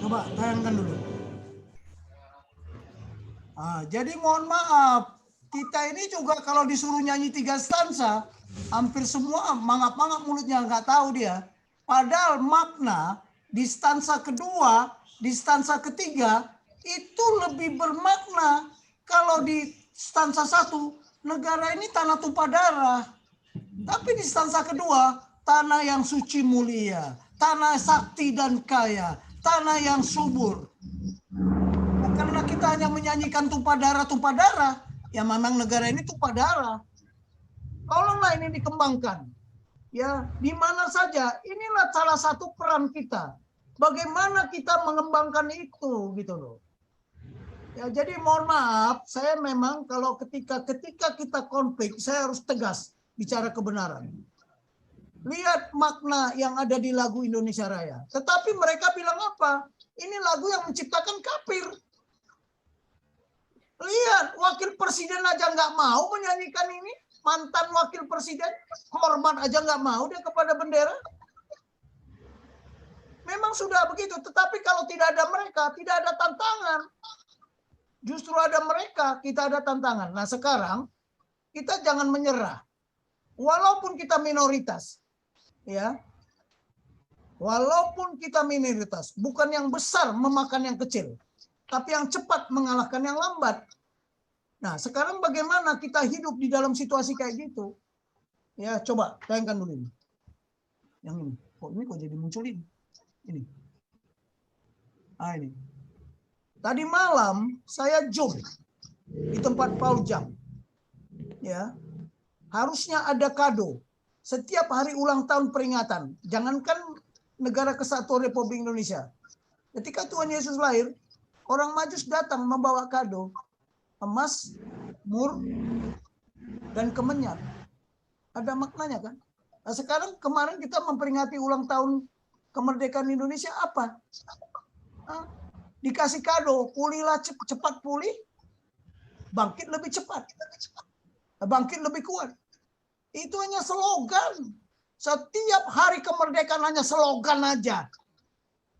Coba tayangkan dulu. Jadi mohon maaf, kita ini juga kalau disuruh nyanyi 3 stansa, hampir semua mangap-mangap mulutnya, nggak tahu dia. Padahal makna di stansa kedua, di stansa ketiga, itu lebih bermakna. Kalau di stansa 1, negara ini tanah tumpah darah. Tapi di stansa kedua, tanah yang suci mulia, tanah sakti dan kaya, tanah yang subur. Nah, karena kita hanya menyanyikan tumpah darah, ya memang negara ini tumpah darah. Tolonglah ini dikembangkan. Ya, di mana saja, inilah salah satu peran kita. Bagaimana kita mengembangkan itu, gitu loh. Ya, jadi mohon maaf, saya memang kalau ketika kita konflik, saya harus tegas bicara kebenaran. Lihat makna yang ada di lagu Indonesia Raya. Tetapi mereka bilang apa? Ini lagu yang menciptakan kafir. Lihat, wakil presiden aja nggak mau menyanyikan ini. Mantan wakil presiden, hormat aja nggak mau dia kepada bendera. Memang sudah begitu. Tetapi kalau tidak ada mereka, tidak ada tantangan. Justru ada mereka, kita ada tantangan. Nah sekarang, kita jangan menyerah. Walaupun kita minoritas. Ya, walaupun kita minoritas, bukan yang besar memakan yang kecil, tapi yang cepat mengalahkan yang lambat. Nah, sekarang bagaimana kita hidup di dalam situasi kayak gitu? Ya, coba tayangkan dulu ini. Yang ini. Kok jadi muncul ini? Ini. Ini. Tadi malam saya jump di tempat Paul Jam. Ya. Harusnya ada kado. Setiap hari ulang tahun peringatan. Jangankan Negara Kesatuan Republik Indonesia. Ketika Tuhan Yesus lahir, orang Majus datang membawa kado. Emas, mur, dan kemenyan. Ada maknanya kan? Nah, sekarang kemarin kita memperingati ulang tahun kemerdekaan Indonesia apa? Dikasih kado, pulihlah cepat pulih, bangkit lebih cepat, bangkit lebih kuat. Itu hanya slogan. Setiap hari kemerdekaan hanya slogan aja.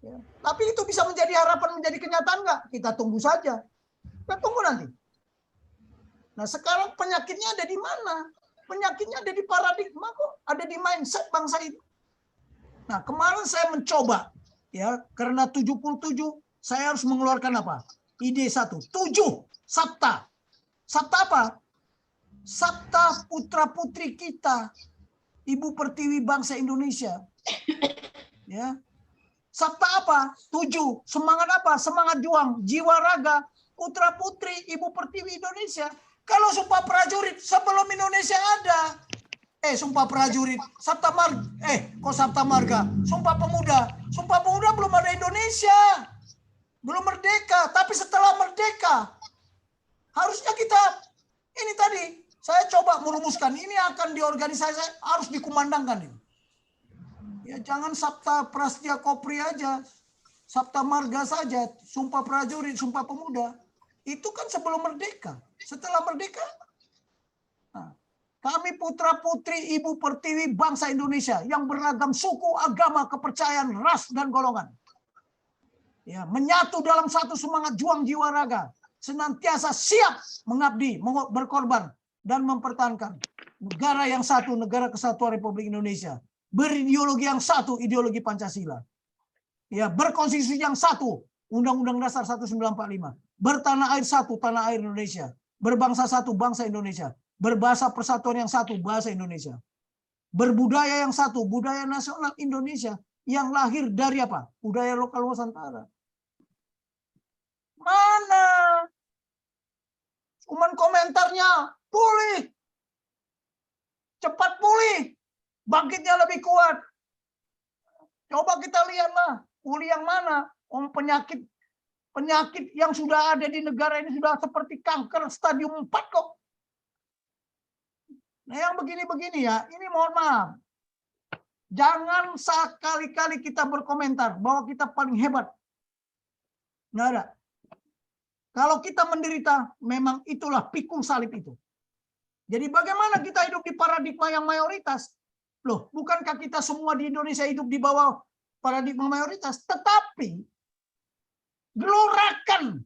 Ya. Tapi itu bisa menjadi harapan, menjadi kenyataan nggak? Kita tunggu saja. Kita tunggu nanti. Nah sekarang penyakitnya ada di mana? Penyakitnya ada di paradigma kok, ada di mindset bangsa ini. Nah kemarin saya mencoba, ya karena 77 saya harus mengeluarkan apa? Ide 1, 7 sabta. Sabta apa? Sabta putra putri kita, Ibu Pertiwi bangsa Indonesia. Ya. Sabta apa? 7. Semangat apa? Semangat juang, jiwa raga, putra putri Ibu Pertiwi Indonesia. Kalau Sumpah Prajurit sebelum Indonesia ada. Sumpah Prajurit, Sabta Marga, kok Sabta Marga? Sumpah Pemuda. Sumpah Pemuda belum ada Indonesia. Belum merdeka, tapi setelah merdeka harusnya kita ini tadi saya coba merumuskan ini akan diorganisasi, harus dikumandangkan ini. Ya jangan Sabta Prasetya Kopri aja, Sabta Marga saja, Sumpah Prajurit, Sumpah Pemuda. Itu kan sebelum merdeka. Setelah merdeka, nah, kami putra-putri Ibu Pertiwi bangsa Indonesia yang beragam suku, agama, kepercayaan, ras, dan golongan. Ya, menyatu dalam satu semangat juang jiwa raga. Senantiasa siap mengabdi, berkorban, dan mempertahankan negara yang satu, Negara Kesatuan Republik Indonesia. Berideologi yang satu, ideologi Pancasila. Ya, berkonstitusi yang satu, Undang-Undang Dasar 1945. Bertanah air satu, tanah air Indonesia. Berbangsa satu, bangsa Indonesia. Berbahasa persatuan yang satu, bahasa Indonesia. Berbudaya yang satu, budaya nasional Indonesia. Yang lahir dari apa? Budaya lokal Nusantara. Mana? Cuman komentarnya, pulih. Cepat pulih. Bangkitnya lebih kuat. Coba kita lihatlah, pulih yang mana? Penyakit yang sudah ada di negara ini sudah seperti kanker stadium 4 kok. Nah yang begini-begini ya, ini mohon maaf. Jangan sekali-kali kita berkomentar bahwa kita paling hebat. Nggak ada. Kalau kita menderita, memang itulah pikul salib itu. Jadi bagaimana kita hidup di paradigma yang mayoritas? Loh, bukankah kita semua di Indonesia hidup di bawah paradigma mayoritas? Tetapi gelorakan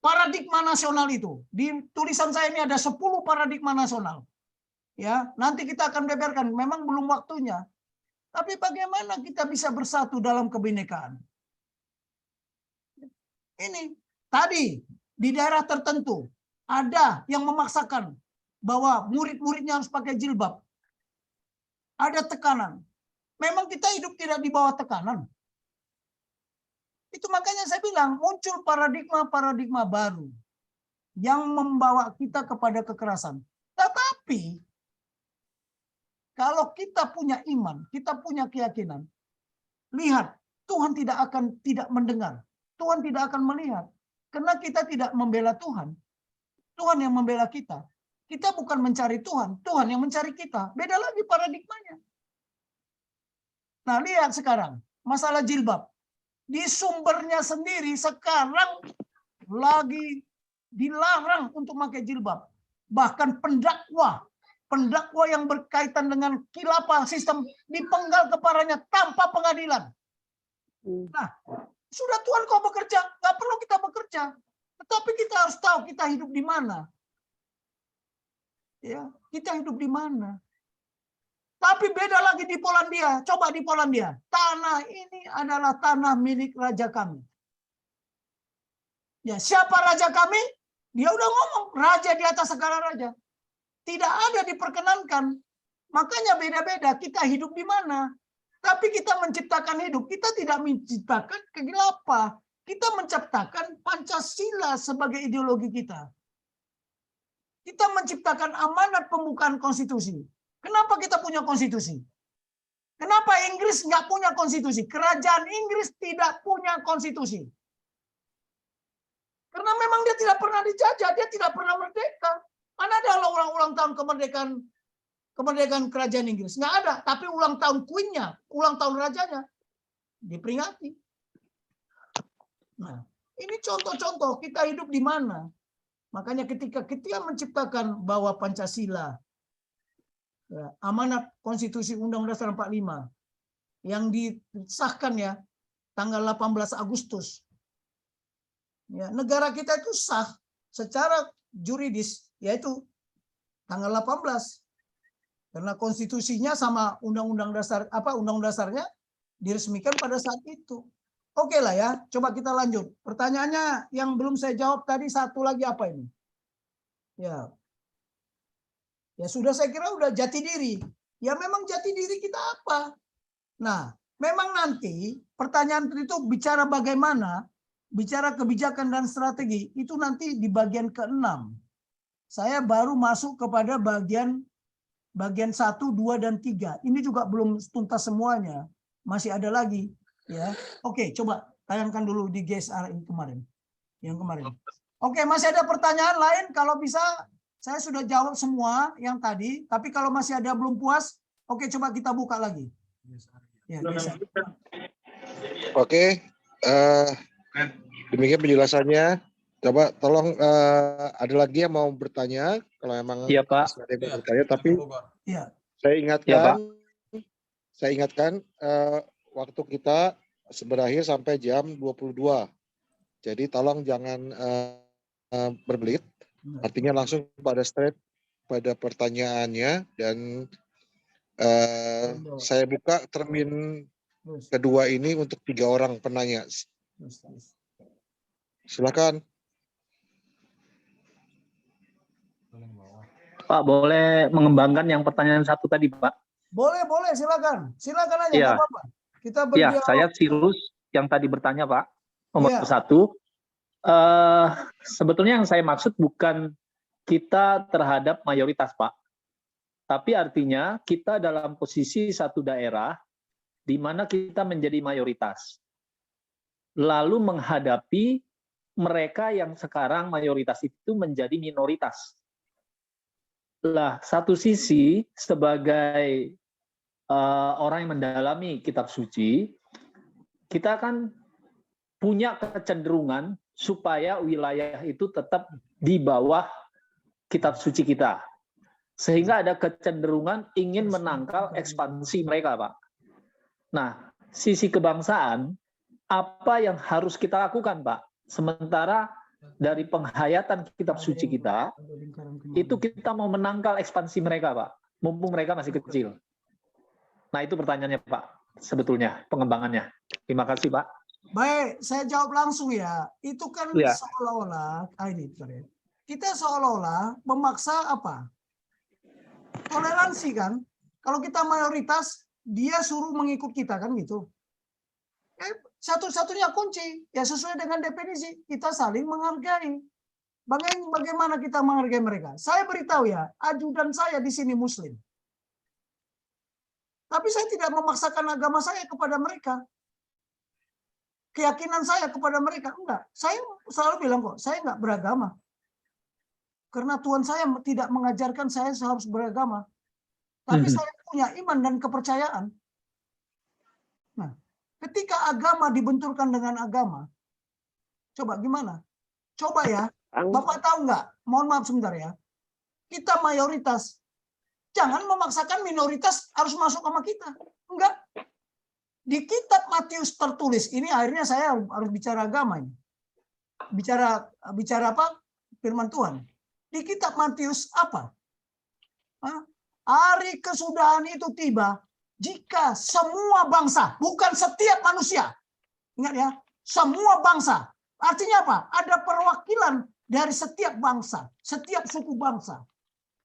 paradigma nasional itu. Di tulisan saya ini ada 10 paradigma nasional. Ya, nanti kita akan beberkan. Memang belum waktunya. Tapi bagaimana kita bisa bersatu dalam kebinekaan? Ini tadi di daerah tertentu ada yang memaksakan bahwa murid-muridnya harus pakai jilbab. Ada tekanan. Memang kita hidup tidak di bawah tekanan. Itu makanya saya bilang muncul paradigma-paradigma baru yang membawa kita kepada kekerasan. Tetapi kalau kita punya iman, kita punya keyakinan, lihat Tuhan tidak mendengar, Tuhan tidak akan melihat, karena kita tidak membela Tuhan. Tuhan yang membela kita. Kita bukan mencari Tuhan, Tuhan yang mencari kita. Beda lagi paradigmanya. Nah, lihat sekarang masalah jilbab. Di sumbernya sendiri sekarang lagi dilarang untuk pakai jilbab. Bahkan pendakwa yang berkaitan dengan khilafah sistem dipenggal kepalanya tanpa pengadilan. Nah, sudah Tuhan kau bekerja, nggak perlu kita bekerja. Tetapi kita harus tahu kita hidup di mana. Ya, kita hidup di mana. Tapi beda lagi di Polandia. Coba di Polandia. Tanah ini adalah tanah milik raja kami. Ya, siapa raja kami? Dia udah ngomong, raja di atas segala raja. Tidak ada diperkenankan. Makanya beda-beda. Kita hidup di mana? Tapi kita menciptakan hidup. Kita tidak menciptakan kegelapan. Kita menciptakan Pancasila sebagai ideologi kita. Kita menciptakan amanat pembukaan konstitusi. Kenapa kita punya konstitusi? Kenapa Inggris nggak punya konstitusi? Kerajaan Inggris tidak punya konstitusi. Karena memang dia tidak pernah dijajah, dia tidak pernah merdeka. Mana ada ulang tahun kemerdekaan kerajaan Inggris? Nggak ada. Tapi ulang tahun Queen-nya, ulang tahun rajanya diperingati. Nah, ini contoh-contoh kita hidup di mana. Makanya ketika kita menciptakan bahwa Pancasila, ya, amanat konstitusi Undang-Undang Dasar 45 yang disahkan ya tanggal 18 Agustus. Ya, negara kita itu sah secara juridis yaitu tanggal 18. Karena konstitusinya sama undang-undang dasar undang-undang dasarnya diresmikan pada saat itu. Oke lah ya, coba kita lanjut. Pertanyaannya yang belum saya jawab tadi satu lagi apa ini? Ya. Ya sudah saya kira udah jati diri. Ya memang jati diri kita apa? Nah, memang nanti pertanyaan itu bicara bagaimana, bicara kebijakan dan strategi, itu nanti di bagian ke-6. Saya baru masuk kepada bagian 1, 2, dan 3. Ini juga belum tuntas semuanya. Masih ada lagi. Ya, oke, coba tayangkan dulu di GSR ini kemarin. Yang kemarin. Oke, masih ada pertanyaan lain? Kalau bisa, saya sudah jawab semua yang tadi. Tapi kalau masih ada belum puas, oke, coba kita buka lagi. Ya, bisa. Oke, demikian penjelasannya. Coba tolong ada lagi yang mau bertanya. Kalau emang Iya, Pak. ada yang mau bertanya, tapi Ya. saya Pak. ingatkan waktu kita berakhir sampai jam 22. Jadi tolong jangan berbelit. Artinya langsung pada straight pada pertanyaannya dan saya buka termin kedua ini untuk 3 orang penanya. Silakan. Pak, boleh mengembangkan yang pertanyaan satu tadi, Pak? Boleh, silakan. Silakan aja, Iya. nggak apa-apa. Kita Ya, berdialog. saya Sirus yang tadi bertanya, Pak. Nomor Iya. 1. Sebetulnya yang saya maksud bukan kita terhadap mayoritas, Pak. Tapi artinya kita dalam posisi satu daerah di mana kita menjadi mayoritas. Lalu menghadapi mereka yang sekarang mayoritas itu menjadi minoritas. Lah, satu sisi sebagai orang yang mendalami kitab suci, kita kan punya kecenderungan supaya wilayah itu tetap di bawah kitab suci kita. Sehingga ada kecenderungan ingin menangkal ekspansi mereka, Pak. Nah, sisi kebangsaan apa yang harus kita lakukan, Pak? Sementara dari penghayatan kitab suci kita, itu kita mau menangkal ekspansi mereka, Pak. Mumpung mereka masih kecil. Nah, itu pertanyaannya, Pak. Sebetulnya, pengembangannya. Terima kasih, Pak. Baik, saya jawab langsung ya. Itu kan Ya. seolah-olah, kita seolah-olah memaksa apa? Toleransi kan? Kalau kita mayoritas, dia suruh mengikut kita kan gitu. Satu-satunya kunci ya sesuai dengan definisi kita saling menghargai. Bagaimana kita menghargai mereka? Saya beritahu ya, ajudan saya di sini Muslim. Tapi saya tidak memaksakan agama saya kepada mereka. Keyakinan saya kepada mereka enggak. Saya selalu bilang kok, saya enggak beragama. Karena Tuhan saya tidak mengajarkan saya harus beragama. Tapi saya punya iman dan kepercayaan. Nah, ketika agama dibenturkan dengan agama, coba gimana? Coba ya, Bapak tahu nggak? Mohon maaf sebentar ya. Kita mayoritas, jangan memaksakan minoritas harus masuk sama kita. Enggak. Di kitab Matius tertulis, ini akhirnya saya harus bicara agama ini. Bicara apa? Firman Tuhan. Di kitab Matius apa? Hari kesudahan itu tiba jika semua bangsa, bukan setiap manusia. Ingat ya, semua bangsa. Artinya apa? Ada perwakilan dari setiap bangsa, setiap suku bangsa.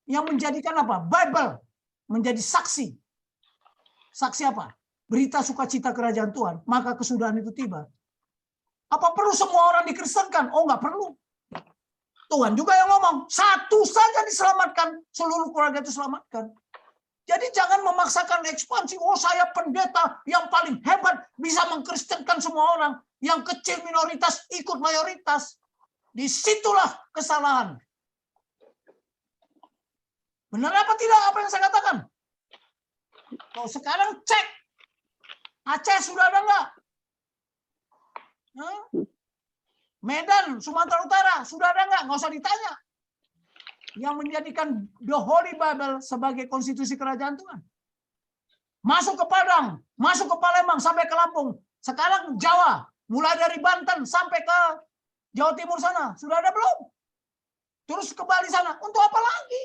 Yang menjadikan apa? Bible menjadi saksi. Saksi apa? Berita sukacita kerajaan Tuhan. Maka kesudahan itu tiba. Apa perlu semua orang dikristenkan? Oh, nggak perlu. Tuhan juga yang ngomong, satu saja diselamatkan, seluruh keluarga itu selamatkan. Jadi jangan memaksakan ekspansi. Oh, saya pendeta yang paling hebat, bisa mengkristenkan semua orang. Yang kecil minoritas ikut mayoritas. Disitulah kesalahan. Benar apa tidak apa yang saya katakan? Kalau sekarang cek. Aceh sudah ada nggak? Medan, Sumatera Utara, sudah ada nggak? Nggak usah ditanya. Yang menjadikan The Holy Bible sebagai konstitusi kerajaan Tuhan. Masuk ke Padang, masuk ke Palembang, sampai ke Lampung. Sekarang Jawa, mulai dari Banten sampai ke Jawa Timur sana. Sudah ada belum? Terus ke Bali sana. Untuk apa lagi?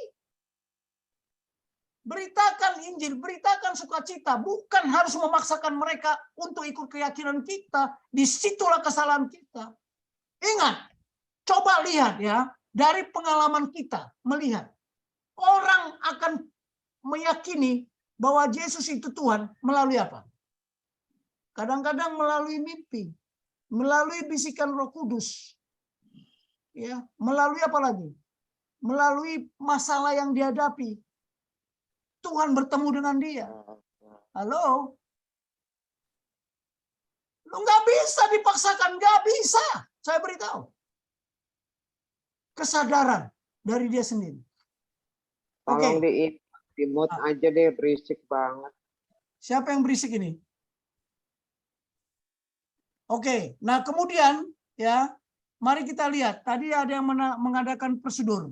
Beritakan Injil, beritakan sukacita. Bukan harus memaksakan mereka untuk ikut keyakinan kita. Disitulah kesalahan kita. Ingat, coba lihat ya, dari pengalaman kita melihat orang akan meyakini bahwa Yesus itu Tuhan melalui apa? Kadang-kadang melalui mimpi, melalui bisikan Roh Kudus, ya, melalui apa lagi? Melalui masalah yang dihadapi. Tuhan bertemu dengan dia. Halo? Lu nggak bisa dipaksakan, nggak bisa. Saya beritahu. Kesadaran dari dia sendiri. Tolong di mute aja deh, berisik banget. Siapa yang berisik ini? Oke, nah kemudian ya, mari kita lihat. Tadi ada yang mengadakan prosedur.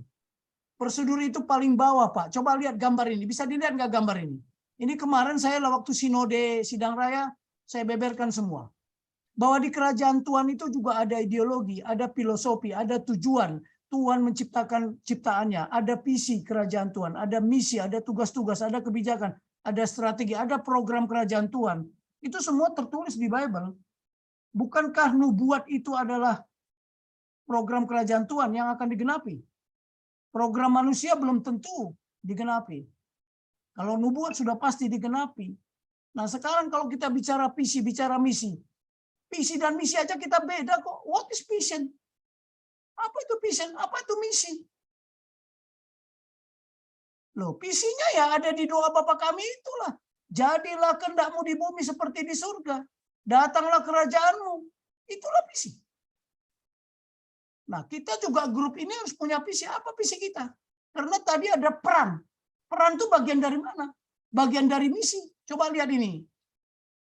Prosedur itu paling bawah, Pak. Coba lihat gambar ini. Bisa dilihat nggak gambar ini? Ini kemarin saya waktu sinode sidang raya, saya beberkan semua. Bahwa di kerajaan Tuhan itu juga ada ideologi, ada filosofi, ada tujuan. Tuhan menciptakan ciptaannya, ada visi kerajaan Tuhan, ada misi, ada tugas-tugas, ada kebijakan, ada strategi, ada program kerajaan Tuhan. Itu semua tertulis di Bible. Bukankah nubuat itu adalah program kerajaan Tuhan yang akan digenapi? Program manusia belum tentu digenapi. Kalau nubuat sudah pasti digenapi. Nah sekarang kalau kita bicara visi, bicara misi. Visi dan misi aja kita beda kok. What is vision? Apa itu vision? Apa itu misi? Loh, visinya ya ada di doa Bapa kami itulah. Jadilah kehendakmu di bumi seperti di surga. Datanglah kerajaanmu. Itulah visi. Nah, kita juga grup ini harus punya visi. Apa visi kita? Karena tadi ada peran. Peran itu bagian dari mana? Bagian dari misi. Coba lihat ini.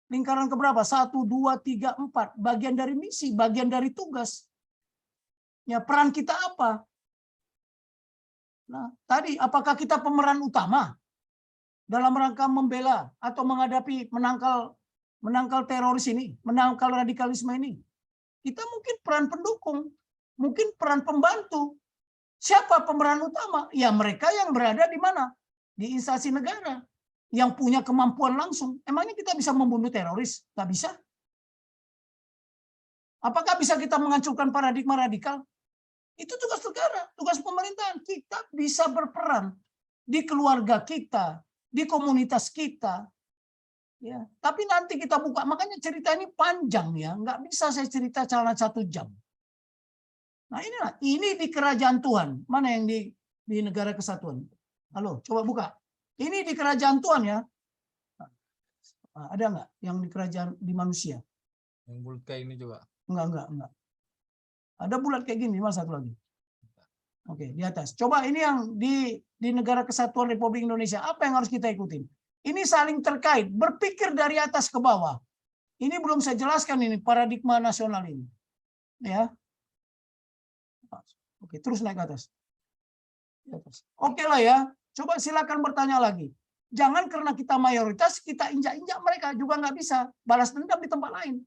Lingkaran keberapa? 1, 2, 3, 4. Bagian dari misi, bagian dari tugas. Ya, peran kita apa? Nah, tadi apakah kita pemeran utama dalam rangka membela atau menghadapi menangkal menangkal teroris ini, menangkal radikalisme ini? Kita mungkin peran pendukung, mungkin peran pembantu. Siapa pemeran utama? Ya mereka yang berada di mana? Di instansi negara, yang punya kemampuan langsung. Emangnya kita bisa membunuh teroris? Nggak bisa. Apakah bisa kita menghancurkan paradigma radikal? Itu tugas negara, tugas pemerintahan. Kita bisa berperan di keluarga kita, di komunitas kita. Ya, tapi nanti kita buka. Makanya cerita ini panjang ya, nggak bisa saya cerita celana 1 jam. Nah inilah, ini di kerajaan Tuhan. Mana yang di negara kesatuan? Halo, coba buka. Ini di kerajaan Tuhan ya. Ada nggak yang di kerajaan di manusia? Yang bulat kayak ini coba. Enggak. Ada bulat kayak gini, mas satu lagi. Oke, di atas. Coba ini yang di negara kesatuan Republik Indonesia. Apa yang harus kita ikutin? Ini saling terkait, berpikir dari atas ke bawah. Ini belum saya jelaskan ini paradigma nasional ini. Ya. Oke, terus naik ke atas. Oke lah ya. Coba silakan bertanya lagi. Jangan karena kita mayoritas, kita injak-injak mereka juga nggak bisa balas dendam di tempat lain.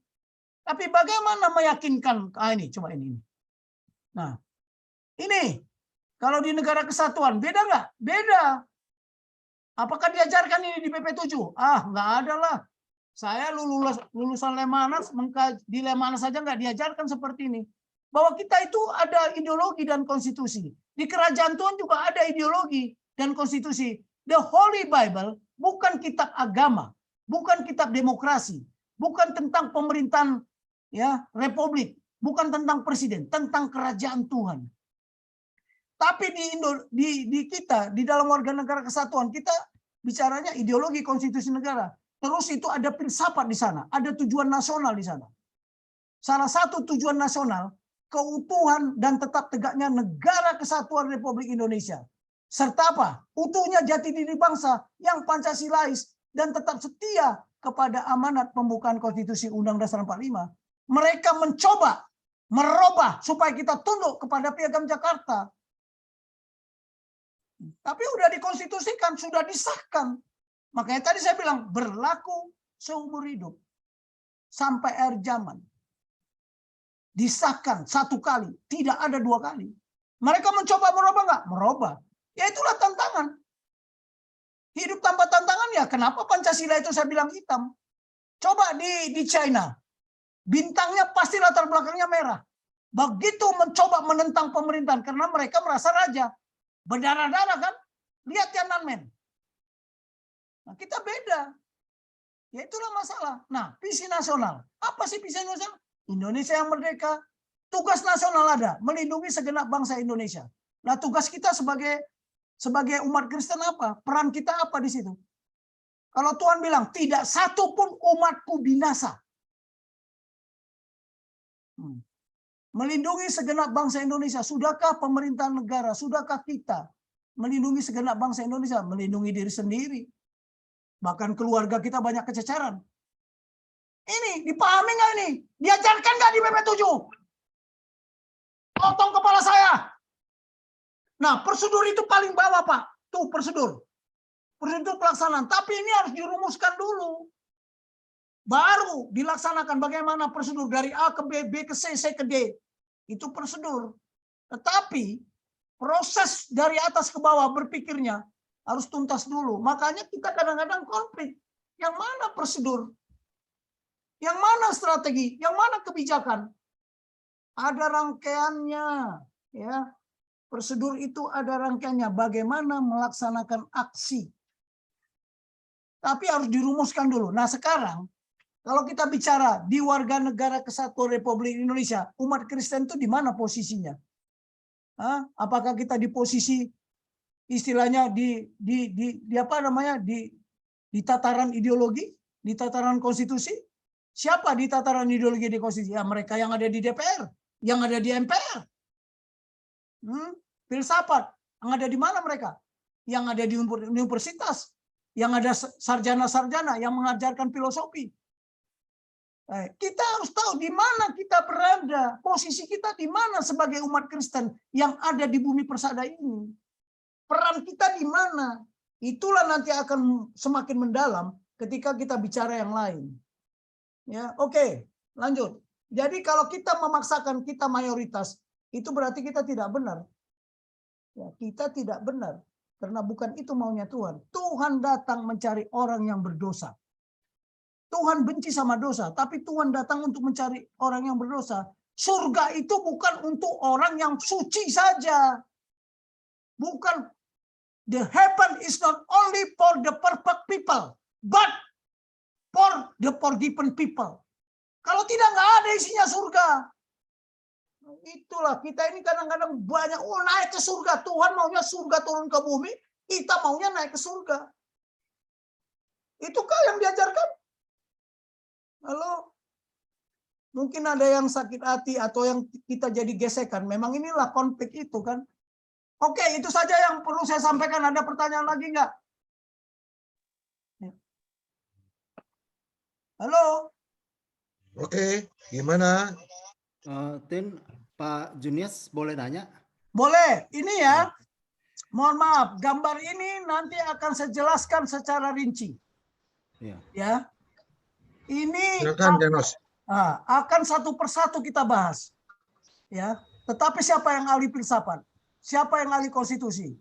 Tapi bagaimana meyakinkan? Ini, coba ini. Nah, ini kalau di negara kesatuan beda nggak? Beda. Apakah diajarkan ini di PP7? Nggak ada lah. Saya lulusan Lemhanas, di Lemhanas saja nggak diajarkan seperti ini. Bahwa kita itu ada ideologi dan konstitusi. Di kerajaan Tuhan juga ada ideologi dan konstitusi. The Holy Bible bukan kitab agama, bukan kitab demokrasi, bukan tentang pemerintahan ya republik, bukan tentang presiden, tentang kerajaan Tuhan. Tapi di kita, di dalam warga negara kesatuan, kita bicaranya ideologi konstitusi negara. Terus itu ada filsafat di sana, ada tujuan nasional di sana. Salah satu tujuan nasional, keutuhan dan tetap tegaknya negara kesatuan Republik Indonesia. Serta apa? Utuhnya jati diri bangsa yang Pancasilais dan tetap setia kepada amanat pembukaan konstitusi Undang-Undang Dasar 45. Mereka mencoba merubah supaya kita tunduk kepada Piagam Jakarta. Tapi sudah dikonstitusikan, sudah disahkan. Makanya tadi saya bilang berlaku seumur hidup sampai akhir zaman. Disahkan 1 kali, tidak ada 2 kali. Mereka mencoba merubah nggak? Merubah. Ya itulah tantangan. Hidup tanpa tantangan ya. Kenapa Pancasila itu saya bilang hitam? Coba di China, bintangnya pasti latar belakangnya merah. Begitu mencoba menentang pemerintahan karena mereka merasa raja. Berdarah-darah kan? Lihat Tiananmen. Nah, kita beda. Ya itulah masalah. Nah, visi nasional. Apa sih visi nasional? Indonesia yang merdeka. Tugas nasional ada, melindungi segenap bangsa Indonesia. Nah, tugas kita sebagai umat Kristen apa? Peran kita apa di situ? Kalau Tuhan bilang, tidak satu pun umatku binasa. Melindungi segenap bangsa Indonesia. Sudahkah pemerintahan negara, sudahkah kita melindungi segenap bangsa Indonesia? Melindungi diri sendiri. Bahkan keluarga kita banyak kececeran. Ini dipahami nggak ini? Diajarkan nggak di PP7? Potong kepala saya. Nah, prosedur itu paling bawah, Pak. Tuh prosedur. Prosedur pelaksanaan. Tapi ini harus dirumuskan dulu. Baru dilaksanakan bagaimana prosedur dari A ke B, B ke C, C ke D. Itu prosedur. Tetapi proses dari atas ke bawah berpikirnya harus tuntas dulu. Makanya kita kadang-kadang konflik. Yang mana prosedur? Yang mana strategi? Yang mana kebijakan? Ada rangkaiannya, ya. Prosedur itu ada rangkaiannya. Bagaimana melaksanakan aksi. Tapi harus dirumuskan dulu. Nah sekarang, kalau kita bicara di warga negara kesatuan Republik Indonesia, umat Kristen itu di mana posisinya? Apakah kita di posisi istilahnya di apa namanya di tataran ideologi, di tataran konstitusi? Siapa di tataran ideologi di konstitusi? Ya mereka yang ada di DPR, yang ada di MPR. Filsafat yang ada di mana mereka? Yang ada di universitas, yang ada sarjana-sarjana yang mengajarkan filosofi. Kita harus tahu di mana kita berada, posisi kita di mana sebagai umat Kristen yang ada di bumi persada ini. Peran kita di mana? Itulah nanti akan semakin mendalam ketika kita bicara yang lain. Ya, oke, lanjut. Jadi kalau kita memaksakan kita mayoritas, itu berarti kita tidak benar. Ya, kita tidak benar. Karena bukan itu maunya Tuhan. Tuhan datang mencari orang yang berdosa. Tuhan benci sama dosa, tapi Tuhan datang untuk mencari orang yang berdosa. Surga itu bukan untuk orang yang suci saja. Bukan. The heaven is not only for the perfect people, but for the forgiven people. Kalau tidak, nggak ada isinya surga. Itulah kita ini kadang-kadang banyak naik ke surga. Tuhan maunya surga turun ke bumi, kita maunya naik ke surga. Itukah yang diajarkan? Halo? Mungkin ada yang sakit hati atau yang kita jadi gesekan. Memang inilah konflik itu kan. Oke, itu saja yang perlu saya sampaikan. Ada pertanyaan lagi nggak? Halo? Oke, gimana? Tin, Pak Junius boleh nanya? Boleh. Ini ya, mohon maaf, gambar ini nanti akan saya jelaskan secara rinci. Iya. Ya. Ini Silakan, Janos. akan satu persatu kita bahas. Ya. Tetapi siapa yang ahli filsafat? Siapa yang ahli konstitusi?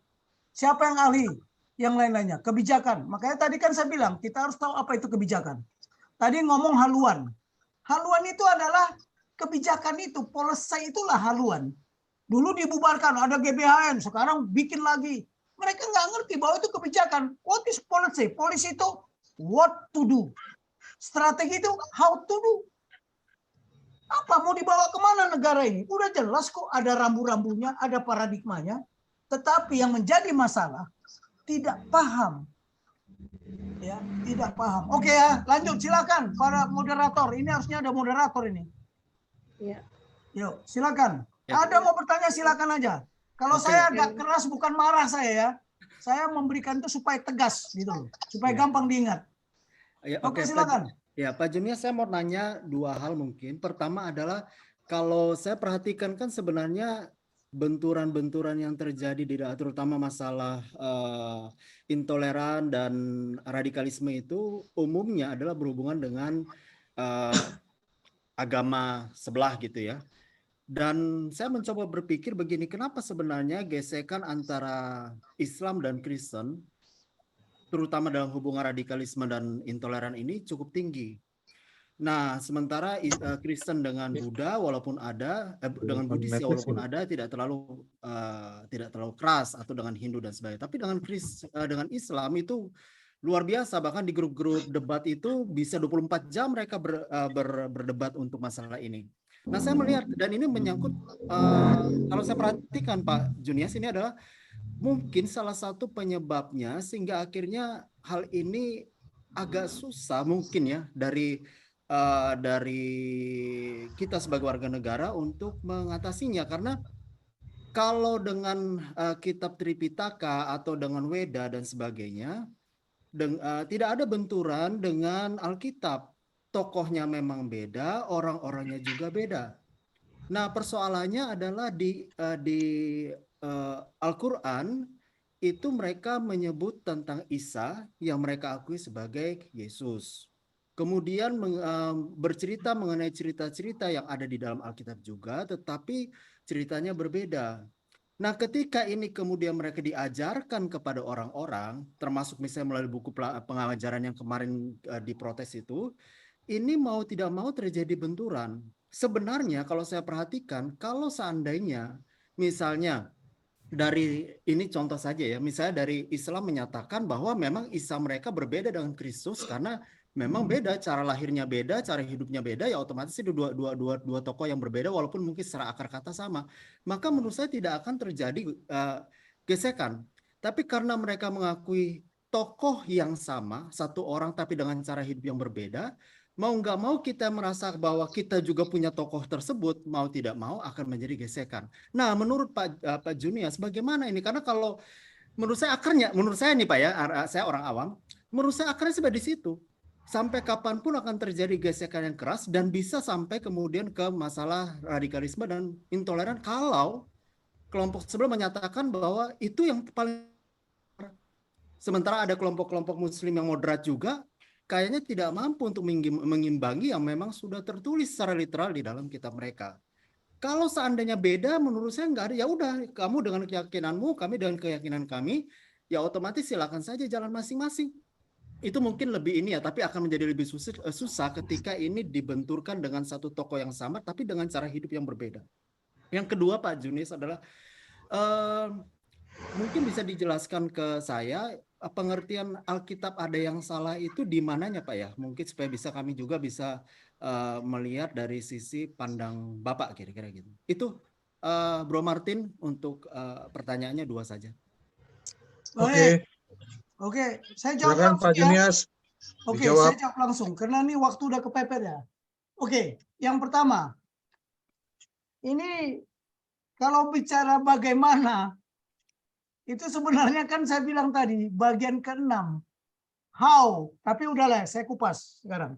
Siapa yang ahli yang lain-lainnya? Kebijakan. Makanya tadi kan saya bilang, kita harus tahu apa itu kebijakan. Tadi ngomong haluan. Haluan itu adalah kebijakan itu, policy itulah haluan. Dulu dibubarkan, ada GBHN, sekarang bikin lagi. Mereka nggak ngerti bahwa itu kebijakan. What is policy? Policy itu what to do. Strategi itu how to do. Apa mau dibawa kemana negara ini? Udah jelas kok, ada rambu-rambunya, ada paradigmanya. Tetapi yang menjadi masalah, tidak paham. Ya, tidak paham. Oke ya, lanjut silakan para moderator. Ini harusnya ada moderator ini. Ya. Yuk, silakan. Ya. Ada mau bertanya silakan aja. Kalau Oke. saya agak keras bukan marah saya ya. Saya memberikan itu supaya tegas gitu, supaya Ya. gampang diingat. Ya, Oke, Pak- silakan. Ya, Pak Junius, saya mau nanya dua hal mungkin. Pertama adalah kalau saya perhatikan kan sebenarnya benturan-benturan yang terjadi di terutama masalah intoleran dan radikalisme itu umumnya adalah berhubungan dengan agama sebelah gitu ya. Dan saya mencoba berpikir begini, kenapa sebenarnya gesekan antara Islam dan Kristen terutama dalam hubungan radikalisme dan intoleran ini cukup tinggi. Nah, sementara Kristen dengan Buddha walaupun ada dengan Buddhis ya walaupun ada tidak terlalu keras atau dengan Hindu dan sebagainya. Tapi dengan Islam itu luar biasa, bahkan di grup-grup debat itu bisa 24 jam mereka berdebat untuk masalah ini. Nah, saya melihat dan ini menyangkut kalau saya perhatikan Pak Junius ini adalah mungkin salah satu penyebabnya sehingga akhirnya hal ini agak susah mungkin ya dari kita sebagai warga negara untuk mengatasinya, karena kalau dengan kitab Tripitaka atau dengan Weda dan sebagainya tidak ada benturan dengan Alkitab. Tokohnya memang beda, orang-orangnya juga beda. Nah, persoalannya adalah di Al-Quran itu mereka menyebut tentang Isa yang mereka akui sebagai Yesus. Kemudian bercerita mengenai cerita-cerita yang ada di dalam Alkitab juga, tetapi ceritanya berbeda. Nah, ketika ini kemudian mereka diajarkan kepada orang-orang, termasuk misalnya melalui buku pengajaran yang kemarin diprotes itu, ini mau tidak mau terjadi benturan. Sebenarnya kalau saya perhatikan, kalau seandainya misalnya dari ini contoh saja ya, misalnya dari Islam menyatakan bahwa memang Isa mereka berbeda dengan Kristus karena memang beda, cara lahirnya beda, cara hidupnya beda, ya otomatis itu dua tokoh yang berbeda walaupun mungkin secara akar kata sama. Maka menurut saya tidak akan terjadi gesekan. Tapi karena mereka mengakui tokoh yang sama, satu orang tapi dengan cara hidup yang berbeda, mau nggak mau kita merasa bahwa kita juga punya tokoh tersebut, mau tidak mau akan menjadi gesekan. Nah, menurut Pak Junius, bagaimana ini? Karena kalau menurut saya akarnya, menurut saya nih Pak ya, saya orang awam, menurut saya akarnya sebenarnya di situ. Sampai kapanpun akan terjadi gesekan yang keras dan bisa sampai kemudian ke masalah radikalisme dan intoleran kalau kelompok sebelah menyatakan bahwa itu yang paling. Sementara ada kelompok-kelompok Muslim yang moderat juga kayaknya tidak mampu untuk mengimbangi yang memang sudah tertulis secara literal di dalam kitab mereka. Kalau seandainya beda, menurut saya nggak ada, ya udah, kamu dengan keyakinanmu, kami dengan keyakinan kami, ya otomatis silakan saja jalan masing-masing. Itu mungkin lebih ini ya, tapi akan menjadi lebih susah ketika ini dibenturkan dengan satu tokoh yang sama, tapi dengan cara hidup yang berbeda. Yang kedua, Pak Junis, adalah mungkin bisa dijelaskan ke saya pengertian Alkitab ada yang salah itu di mananya, Pak ya? Mungkin supaya bisa kami juga bisa melihat dari sisi pandang Bapak kira-kira gitu. Itu Bro Martin untuk pertanyaannya 2 saja. Oke. Oke, saya jawab Silakan langsung Pak ya. Junias. Oke, Dijawab. saya jawab langsung karena ini waktu udah kepepet ya. Oke, yang pertama, ini kalau bicara bagaimana, itu sebenarnya kan saya bilang tadi bagian ke-6, how, tapi udahlah saya kupas sekarang.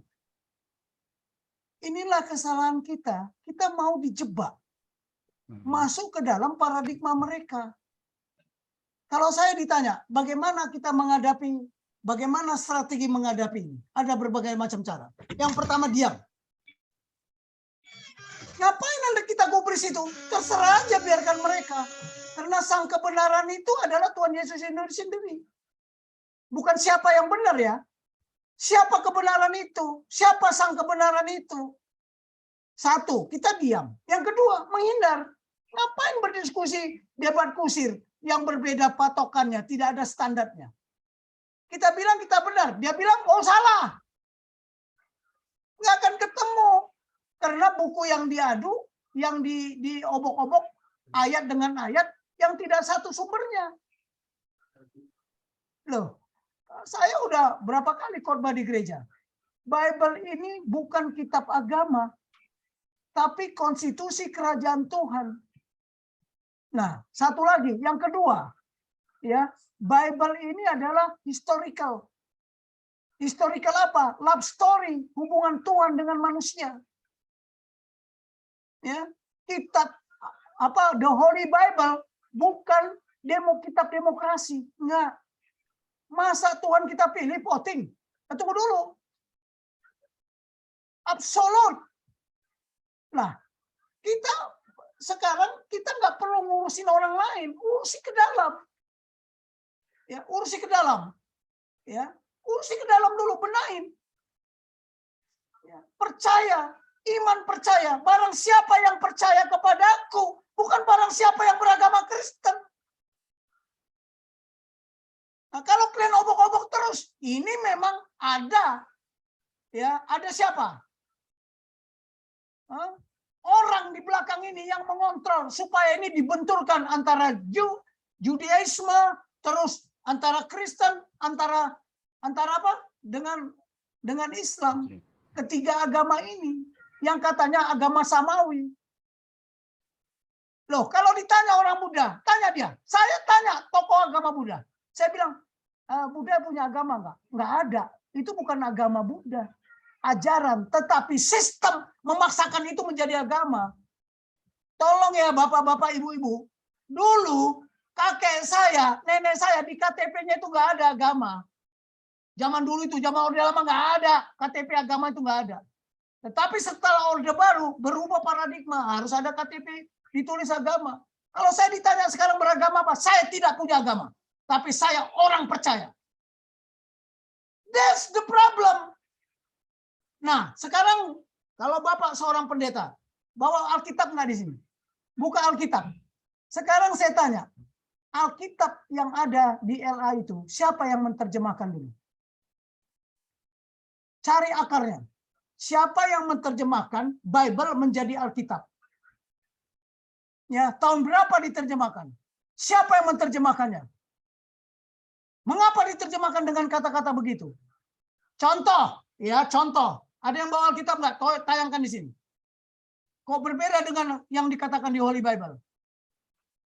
Inilah kesalahan kita mau dijebak, masuk ke dalam paradigma mereka. Kalau saya ditanya, bagaimana kita menghadapi, bagaimana strategi menghadapi ini? Ada berbagai macam cara. Yang pertama, diam. Ngapain Anda kita gubris itu? Terserah aja, biarkan mereka. Karena sang kebenaran itu adalah Tuhan Yesus sendiri. Bukan siapa yang benar ya. Siapa kebenaran itu? Siapa sang kebenaran itu? Satu, kita diam. Yang kedua, menghindar. Ngapain berdiskusi, debat kusir? Yang berbeda patokannya, tidak ada standarnya. Kita bilang kita benar, dia bilang oh salah. Nggak akan ketemu. Karena buku yang diadu, yang diobok-obok ayat dengan ayat, yang tidak satu sumbernya. Loh, saya udah berapa kali khotbah di gereja. Bible ini bukan kitab agama, tapi konstitusi kerajaan Tuhan. Nah, satu lagi, yang kedua, ya, Bible ini adalah historical. Historical apa? Love story, hubungan Tuhan dengan manusia. Ya, kitab apa? The Holy Bible bukan kitab demokrasi, enggak. Masa Tuhan kita pilih voting? Tunggu dulu. Absolut. Nah, kita sekarang kita nggak perlu ngurusin orang lain, urusi ke dalam. Ya, urusi ke dalam. Ya, urusi ke dalam dulu, benahin. Ya, percaya, iman percaya. Barang siapa yang percaya kepadaku, bukan barang siapa yang beragama Kristen. Nah, kalau kalian obok-obok terus, ini memang ada. Ya, ada siapa? Hah? Orang di belakang ini yang mengontrol supaya ini dibenturkan antara Judaisme, terus antara Kristen, antara apa? Dengan Islam. Ketiga agama ini yang katanya agama samawi. Loh, kalau ditanya orang Buddha, tanya dia. Saya tanya tokoh agama Buddha. Saya bilang, Buddha punya agama enggak? Enggak ada. Itu bukan agama Buddha. Ajaran, tetapi sistem memaksakan itu menjadi agama. Tolong ya bapak-bapak, ibu-ibu. Dulu kakek saya, nenek saya di KTP-nya itu nggak ada agama. Zaman dulu itu, zaman Orde Lama nggak ada. KTP agama itu nggak ada. Tetapi setelah Orde Baru, berubah paradigma. Harus ada KTP ditulis agama. Kalau saya ditanya sekarang beragama apa? Saya tidak punya agama. Tapi saya orang percaya. That's the problem. Nah, sekarang kalau Bapak seorang pendeta, bawa Alkitab nggak di sini? Buka Alkitab. Sekarang saya tanya, Alkitab yang ada di LA itu, siapa yang menerjemahkan dulu? Cari akarnya. Siapa yang menerjemahkan Bible menjadi Alkitab? Ya, tahun berapa diterjemahkan? Siapa yang menerjemahkannya? Mengapa diterjemahkan dengan kata-kata begitu? Contoh, ya contoh. Ada yang bawa Alkitab nggak? Tayangkan di sini. Kok berbeda dengan yang dikatakan di Holy Bible?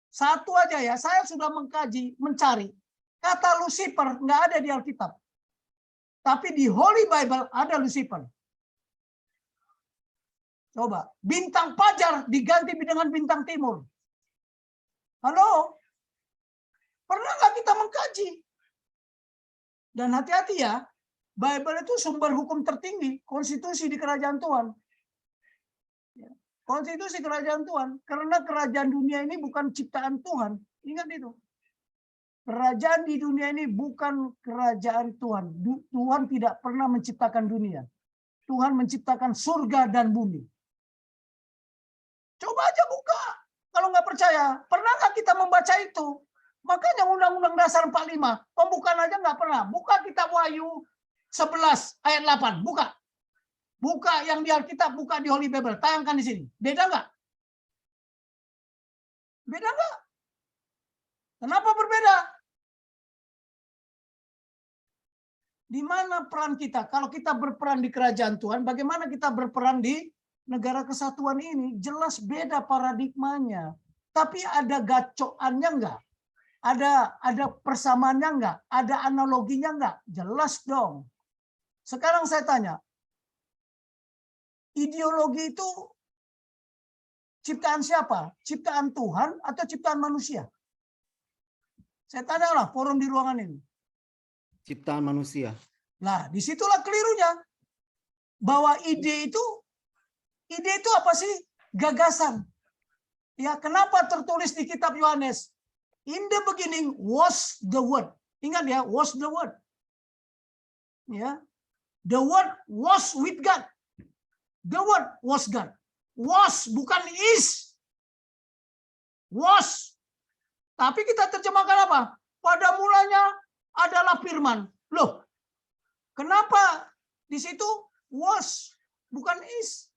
Satu aja ya, saya sudah mengkaji, mencari. Kata Lucifer nggak ada di Alkitab. Tapi di Holy Bible ada Lucifer. Coba, bintang fajar diganti dengan bintang timur. Halo? Pernah nggak kita mengkaji? Dan hati-hati ya, Bible itu sumber hukum tertinggi, konstitusi di kerajaan Tuhan. Konstitusi kerajaan Tuhan. Karena kerajaan dunia ini bukan ciptaan Tuhan. Ingat itu. Kerajaan di dunia ini bukan kerajaan Tuhan. Tuhan tidak pernah menciptakan dunia. Tuhan menciptakan surga dan bumi. Coba aja buka. Kalau nggak percaya, pernah nggak kita membaca itu? Makanya Undang-Undang Dasar 45, pembukaan aja nggak pernah. Buka kitab Wahyu 11 ayat 8. Buka. Buka yang di Alkitab, buka di Holy Bible. Tayangkan di sini. Beda nggak? Beda nggak? Kenapa berbeda? Di mana peran kita? Kalau kita berperan di kerajaan Tuhan, bagaimana kita berperan di negara kesatuan ini? Jelas beda paradigmanya. Tapi ada gacoannya enggak? Ada persamaannya enggak? Ada analoginya enggak? Jelas dong. Sekarang saya tanya, ideologi itu ciptaan siapa? Ciptaan Tuhan atau ciptaan manusia? Saya tanyalah forum di ruangan ini. Ciptaan manusia. Nah, disitulah kelirunya. Bahwa ide itu apa sih? Gagasan. Ya, kenapa tertulis di kitab Yohanes? In the beginning was the word. Ingat ya, was the word. Ya. The word was with God. The word was God. Was bukan is. Was. Tapi kita terjemahkan apa? Pada mulanya adalah firman. Loh, kenapa di situ was bukan is?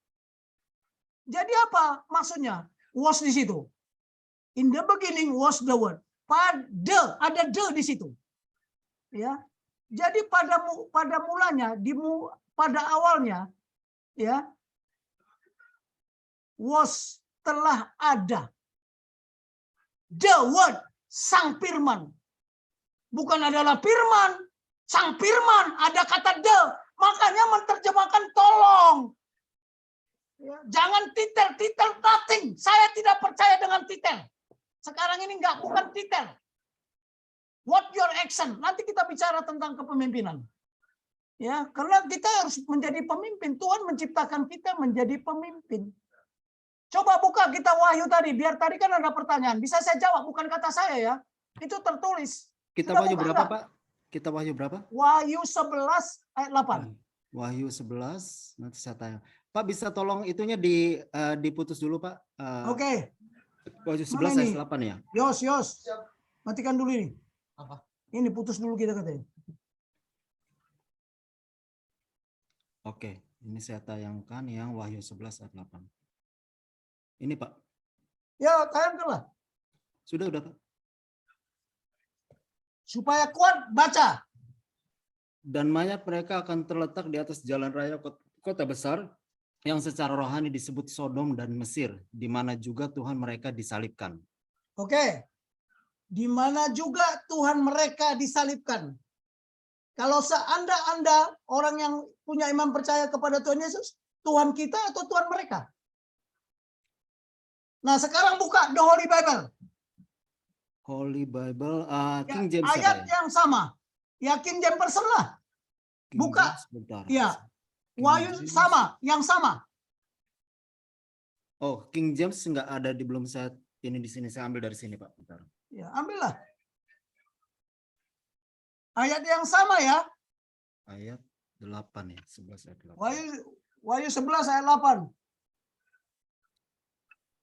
Jadi apa maksudnya? Was di situ. In the beginning was the word. Pada ada the di situ. Ya. Jadi pada mulanya pada awalnya ya was telah ada. The word sang firman. Bukan adalah firman, sang firman, ada kata the. Makanya menerjemahkan tolong. Ya, jangan titel nothing. Saya tidak percaya dengan titel. Sekarang ini bukan titel. What your action? Nanti kita bicara tentang kepemimpinan. Ya, karena kita harus menjadi pemimpin. Tuhan menciptakan kita menjadi pemimpin. Coba buka kita Wahyu tadi, biar tadi kan ada pertanyaan. Bisa saya jawab, bukan kata saya ya. Itu tertulis. Kita Sudah Wahyu buka berapa, enggak? Pak? Kita Wahyu berapa? Wahyu 11 ayat 8. Wahyu 11, nanti saya tanya. Pak, bisa tolong itunya diputus dulu, Pak? Oke. Wahyu 11 Mana ayat ini? 8 ya? Yos. Matikan dulu ini. Apa? Ini putus dulu kita katanya. Oke, ini saya tayangkan yang Wahyu 11 ayat 8. Ini, Pak. Ya, tayangkanlah. Sudah, Pak. Supaya kuat, baca. Dan mayat mereka akan terletak di atas jalan raya kota besar yang secara rohani disebut Sodom dan Mesir, di mana juga Tuhan mereka disalibkan. Oke. Di mana juga Tuhan mereka disalibkan. Kalau Anda orang yang punya iman percaya kepada Tuhan Yesus, Tuhan kita atau Tuhan mereka? Nah, sekarang buka The Holy Bible. Holy Bible, Ya, King James. ayat ya? yang sama. Ya, King James Version lah. King buka. James, bentar. Ya. King Wahyu James. sama, yang sama. Oh, King James nggak ada di belum saya ini di sini, saya ambil dari sini, Pak. Bentar. Ya, ambillah. Ayat yang sama ya. Ayat 8 ya, 11 ayat 8. Wahyu 11 ayat 8.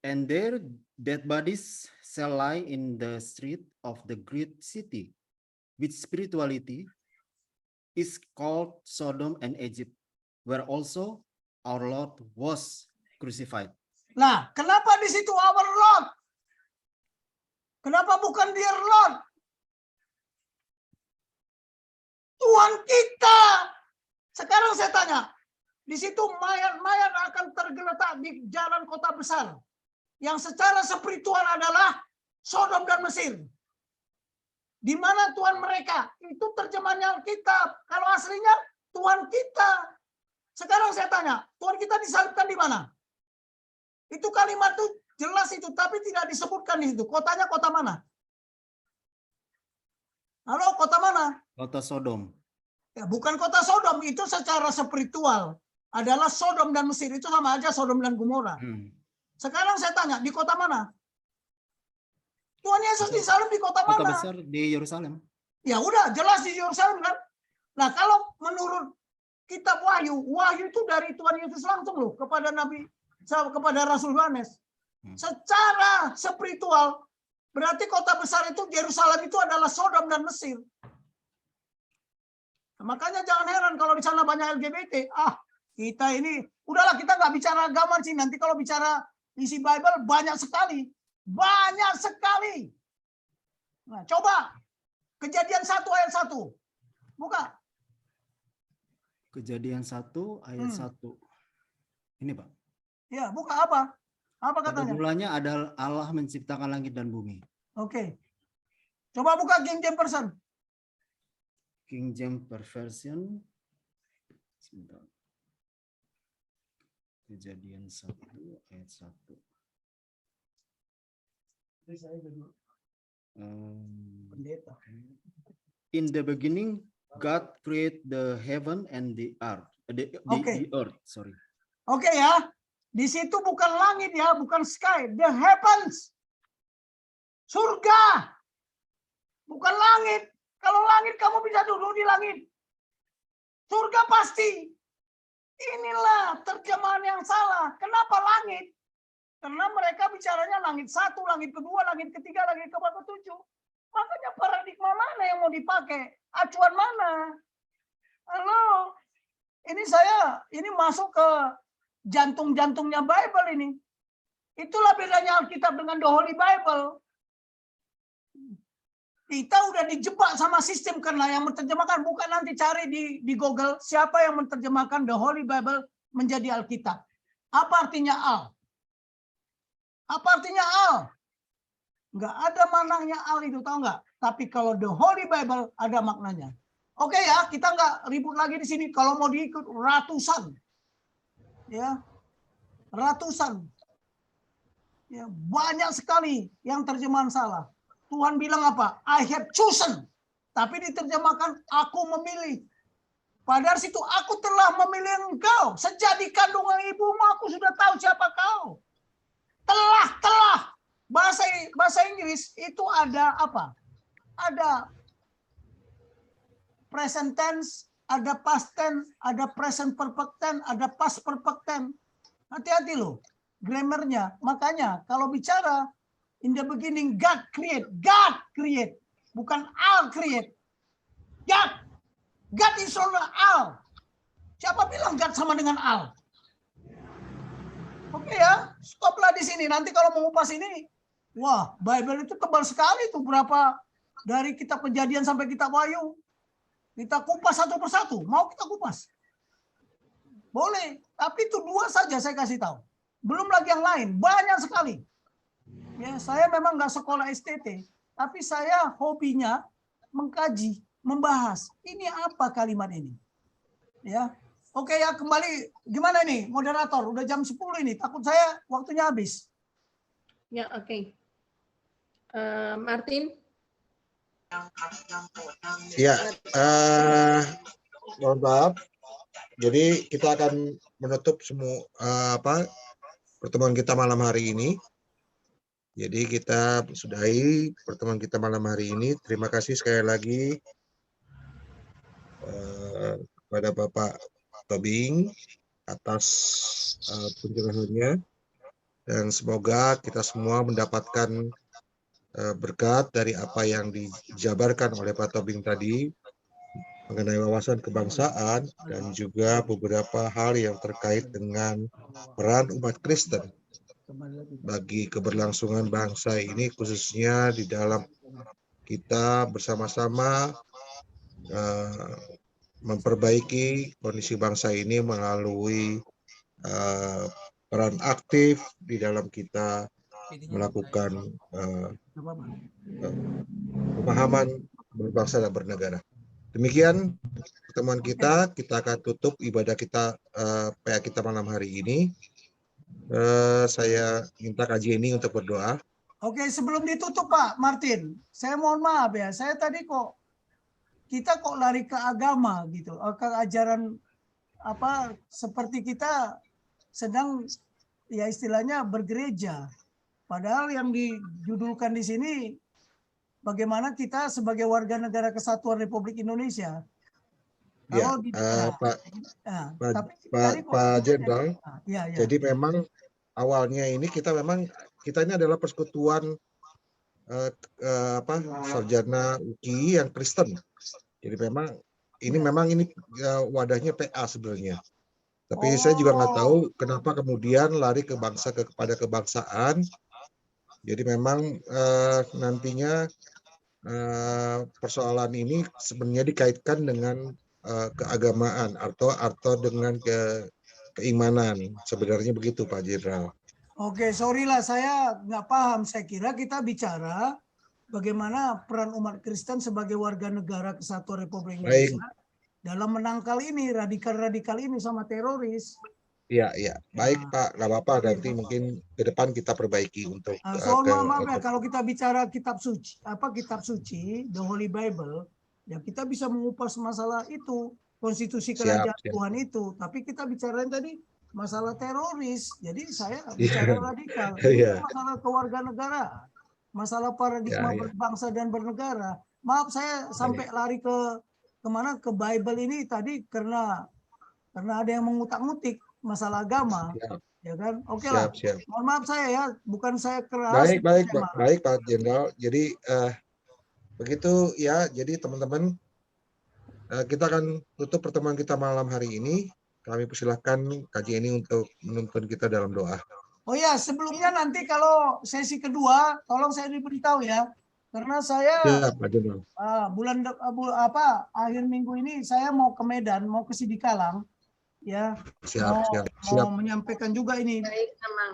And their dead bodies shall lie in the street of the great city, which spirituality is called Sodom and Egypt, where also our Lord was crucified. Nah, kenapa di situ our Lord? Kenapa bukan dear Lord? Tuhan kita. Sekarang saya tanya, di situ mayat-mayat akan tergeletak di jalan kota besar. Yang secara spiritual adalah Sodom dan Mesir. Di mana Tuhan mereka? Itu terjemahannya Alkitab. Kalau aslinya Tuhan kita. Sekarang saya tanya, Tuhan kita disalibkan di mana? Itu kalimat itu jelas itu, tapi tidak disebutkan di situ. Kotanya kota mana? Halo, kota mana? Kota Sodom. Ya, bukan kota Sodom, itu secara spiritual adalah Sodom dan Mesir, itu sama aja Sodom dan Gomora. Sekarang saya tanya, di kota mana? Tuhan Yesus di Salem di kota Kota mana? besar di Yerusalem. Ya udah, jelas di Yerusalem kan? Nah, kalau menurut kitab Wahyu, Wahyu itu dari Tuhan Yesus langsung loh kepada Nabi, kepada Rasul Yohanes. Secara spiritual, berarti kota besar itu Yerusalem itu adalah Sodom dan Mesir. Nah, makanya jangan heran kalau di sana banyak LGBT. Kita ini, udahlah kita nggak bicara agama sih. Nanti kalau bicara isi Bible banyak sekali. Banyak sekali. Nah, coba Kejadian 1 ayat 1. Buka. Kejadian 1 ayat 1. Ini, Pak. Ya, buka apa? Apa Pada katanya? mulanya adalah Allah menciptakan langit dan bumi. Oke. Coba buka King James Version. King James Version. Sebentar. Kejadian 1 ayat 1. Pendeta. In the beginning, God created the heaven and the earth. The earth, sorry. Oke ya. Di situ bukan langit ya, bukan sky, the heavens. Surga. Bukan langit. Kalau langit kamu bisa duduk di langit. Surga pasti. Inilah terjemahan yang salah. Kenapa langit? Karena mereka bicaranya langit 1, langit kedua, langit ketiga, langit ke-7. Makanya paradigma mana yang mau dipakai? Acuan mana? Halo. Ini masuk ke jantung-jantungnya Bible ini. Itulah bedanya Alkitab dengan The Holy Bible. Kita udah dijebak sama sistem karena yang menerjemahkan, bukan nanti cari di Google siapa yang menerjemahkan The Holy Bible menjadi Alkitab. Apa artinya al? Apa artinya al? Nggak ada maknanya al itu, tahu nggak? Tapi kalau The Holy Bible ada maknanya. Oke ya, kita nggak ribut lagi di sini. Kalau mau diikut ratusan, ya, ratusan, ya, banyak sekali yang terjemahan salah. Tuhan bilang apa? I have chosen. Tapi diterjemahkan aku memilih. Padahal situ aku telah memilih engkau. Sejak di kandungan ibumu aku sudah tahu siapa kau. Telah. Bahasa Inggris itu ada apa? Ada present tense, ada past tense, ada present perfect tense, ada past perfect tense. Hati-hati loh grammarnya. Makanya kalau bicara in the beginning God create, bukan Al create. God is only Al. Siapa bilang God sama dengan Al? Oke ya, stoplah di sini. Nanti kalau mau ngupas ini, wah, Bible itu tebal sekali tuh, berapa dari kitab Kejadian sampai kitab Wahyu. Kita kupas satu persatu. Mau kita kupas? Boleh, tapi itu 2 saja saya kasih tahu. Belum lagi yang lain, banyak sekali. Ya, saya memang nggak sekolah STT, tapi saya hobinya mengkaji, membahas. Ini apa kalimat ini? Ya. Oke ya, kembali gimana nih moderator? Udah jam 10 ini, takut saya waktunya habis. Ya, oke. Martin? Ya, mohon maaf. Jadi kita akan menutup semua pertemuan kita malam hari ini. Jadi kita sudahi pertemuan kita malam hari ini. Terima kasih sekali lagi kepada Bapak Tobing atas penjelasannya, dan semoga kita semua mendapatkan berkat dari apa yang dijabarkan oleh Pak Tobing tadi mengenai wawasan kebangsaan dan juga beberapa hal yang terkait dengan peran umat Kristen bagi keberlangsungan bangsa ini, khususnya di dalam kita bersama-sama memperbaiki kondisi bangsa ini melalui peran aktif di dalam kita melakukan pemahaman berbangsa dan bernegara. Demikian pertemuan kita akan tutup ibadah kita PA kita malam hari ini. Saya minta kaji ini untuk berdoa. Oke, sebelum ditutup Pak Martin, saya mohon maaf ya, saya tadi kok kita kok lari ke agama gitu, ke ajaran apa seperti kita sedang ya istilahnya bergereja. Padahal yang dijudulkan di sini bagaimana kita sebagai warga negara kesatuan Republik Indonesia. Ya, Kalau Pak Jenderal, ya. jadi memang awalnya ini kita ini adalah persekutuan sarjana UKI yang Kristen. Jadi memang ini wadahnya PA sebenarnya. Tapi saya juga nggak tahu kenapa kemudian lari kepada kebangsaan. Jadi memang nantinya persoalan ini sebenarnya dikaitkan dengan keagamaan atau dengan keimanan. Sebenarnya begitu Pak Jenderal. Oke, sorry lah saya nggak paham. Saya kira kita bicara bagaimana peran umat Kristen sebagai warga negara kesatuan Republik Indonesia dalam menangkal ini, radikal-radikal ini sama teroris. Iya. Baik Pak, nggak apa-apa. Nanti mungkin ke depan kita perbaiki untuk. Maaf ya, kalau kita bicara kitab suci, the Holy Bible, ya kita bisa mengupas masalah itu, konstitusi kerajaan Tuhan itu. Tapi kita bicarain tadi masalah teroris. Jadi saya bicara radikal. Ini masalah kewarganegaraan, masalah paradigma berbangsa dan bernegara. Maaf saya sampai lari ke kemana ke Bible ini tadi karena ada yang mengutak-ngutik masalah agama. Ya kan? Oke lah. Mohon maaf saya ya, bukan saya keras. Baik Pak Jenderal. Jadi begitu ya. Jadi teman-teman, kita akan tutup pertemuan kita malam hari ini. Kami persilahkan KJ ini untuk menuntun kita dalam doa. Oh ya, sebelumnya nanti kalau sesi kedua, tolong saya diberitahu ya, karena saya Pak Jenderal. akhir minggu ini saya mau ke Medan, mau ke Sidikalang. Ya, mau menyampaikan juga ini. Baik, Amang.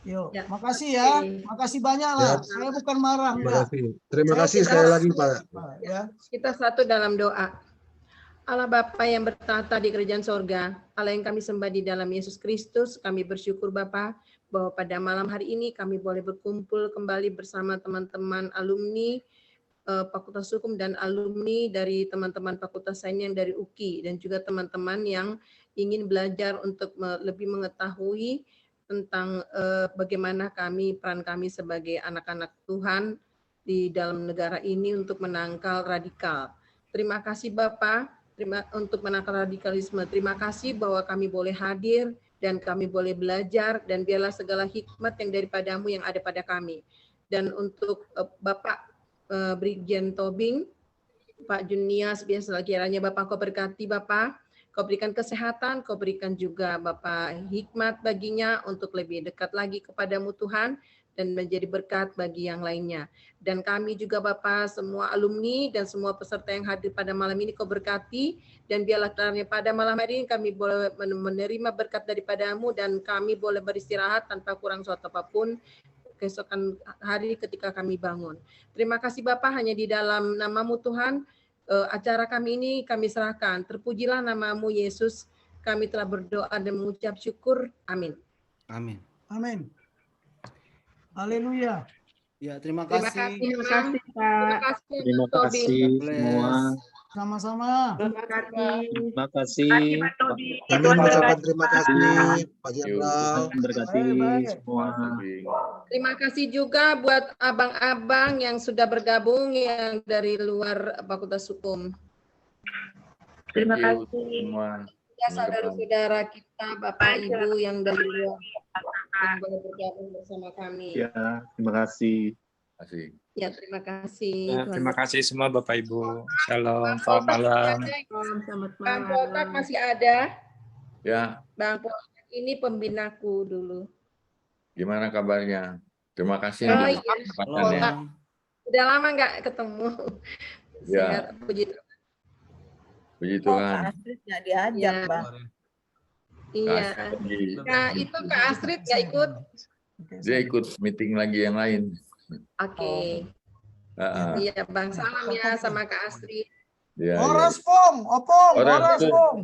Ya, makasih ya, makasih banyak lah. Saya bukan marah. Terima kasih sekali lagi Pak. Ya. Kita satu dalam doa. Allah Bapa yang bertata di kerajaan sorga, Allah yang kami sembah di dalam Yesus Kristus, kami bersyukur Bapa bahwa pada malam hari ini kami boleh berkumpul kembali bersama teman-teman alumni Fakultas Hukum dan alumni dari teman-teman fakultas lainnya yang dari UKI dan juga teman-teman yang ingin belajar untuk lebih mengetahui tentang bagaimana peran kami sebagai anak-anak Tuhan di dalam negara ini untuk menangkal radikal. Terima kasih Bapak untuk menangkal radikalisme. Terima kasih bahwa kami boleh hadir dan kami boleh belajar dan biarlah segala hikmat yang daripadamu yang ada pada kami. Dan untuk Bapak Brigjen Tobing, Pak Junias, biasa kiranya Bapak kau berkati Bapak, kau berikan kesehatan, kau berikan juga Bapak hikmat baginya untuk lebih dekat lagi kepadamu Tuhan dan menjadi berkat bagi yang lainnya. Dan kami juga Bapak, semua alumni dan semua peserta yang hadir pada malam ini kau berkati dan biarlah pada malam hari ini kami boleh menerima berkat daripadamu dan kami boleh beristirahat tanpa kurang suatu apapun keesokan hari ketika kami bangun. Terima kasih Bapak, hanya di dalam namamu Tuhan, acara kami ini kami serahkan. Terpujilah namamu Yesus, kami telah berdoa dan mengucap syukur. Amin. Amin. Amin. Haleluya. Ya, terima kasih. Terima kasih Pak. Terima kasih semua. Sama-sama. Terima kasih. Terima kasih. Kami mengucapkan terima kasih Pak Jenderal. Berkati semua. Terima kasih juga buat abang-abang yang sudah bergabung yang dari luar Fakultas Hukum. Terima kasih. Ya, saudara-saudara kita, Bapak Ibu yang dari luar yang boleh bergabung bersama kami. Ya, terima kasih. Ya, terima kasih. Ya, terima kasih semua Bapak Ibu. Shalom, selamat malam. Selamat Bang malam. Poltak masih ada? Ya, Bang Poltak ini pembinaku dulu. gimana kabarnya? Terima kasih. Oh, untuk iya. kesempatannya. Udah lama nggak ketemu. Ya. Sehat, puji Tuhan. Puji Tuhan. Nggak diajak, Ya. Bang. Iya. Nah, itu Kak Astrid nggak ikut? Dia ikut meeting lagi yang lain. Oke. Iya, Bang. Salam ya sama Kak Astrid. Ya, Oras Pong, Opong, Oras, Oras Pong. Pong.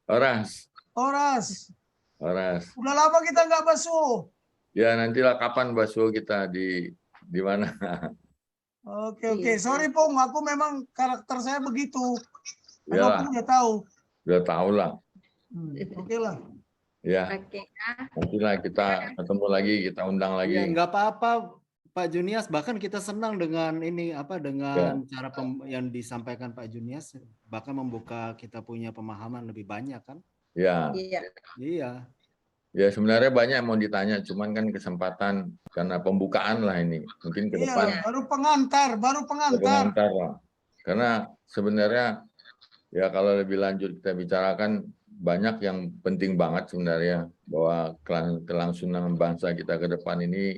Oras. Oras. Udah lama kita nggak basuh. Ya, nantilah kapan basuh kita di mana. Oke. Sorry Pong, aku memang karakter saya begitu. Karena Iyalah, udah tahu. udah tahu lah. Oke lah. Ya, Oke. nantilah kita ketemu lagi, kita undang Ya, lagi. nggak apa-apa Pak Junias, bahkan kita senang dengan ini dengan cara yang disampaikan Pak Junias, bahkan membuka kita punya pemahaman lebih banyak kan? Ya. Iya. Iya. Ya sebenarnya banyak yang mau ditanya, cuman kan kesempatan karena pembukaan lah ini. Mungkin ke depan Iya, baru pengantar. pengantar lah. Karena sebenarnya ya kalau lebih lanjut kita bicarakan banyak yang penting banget sebenarnya bahwa kelangsungan bangsa kita ke depan ini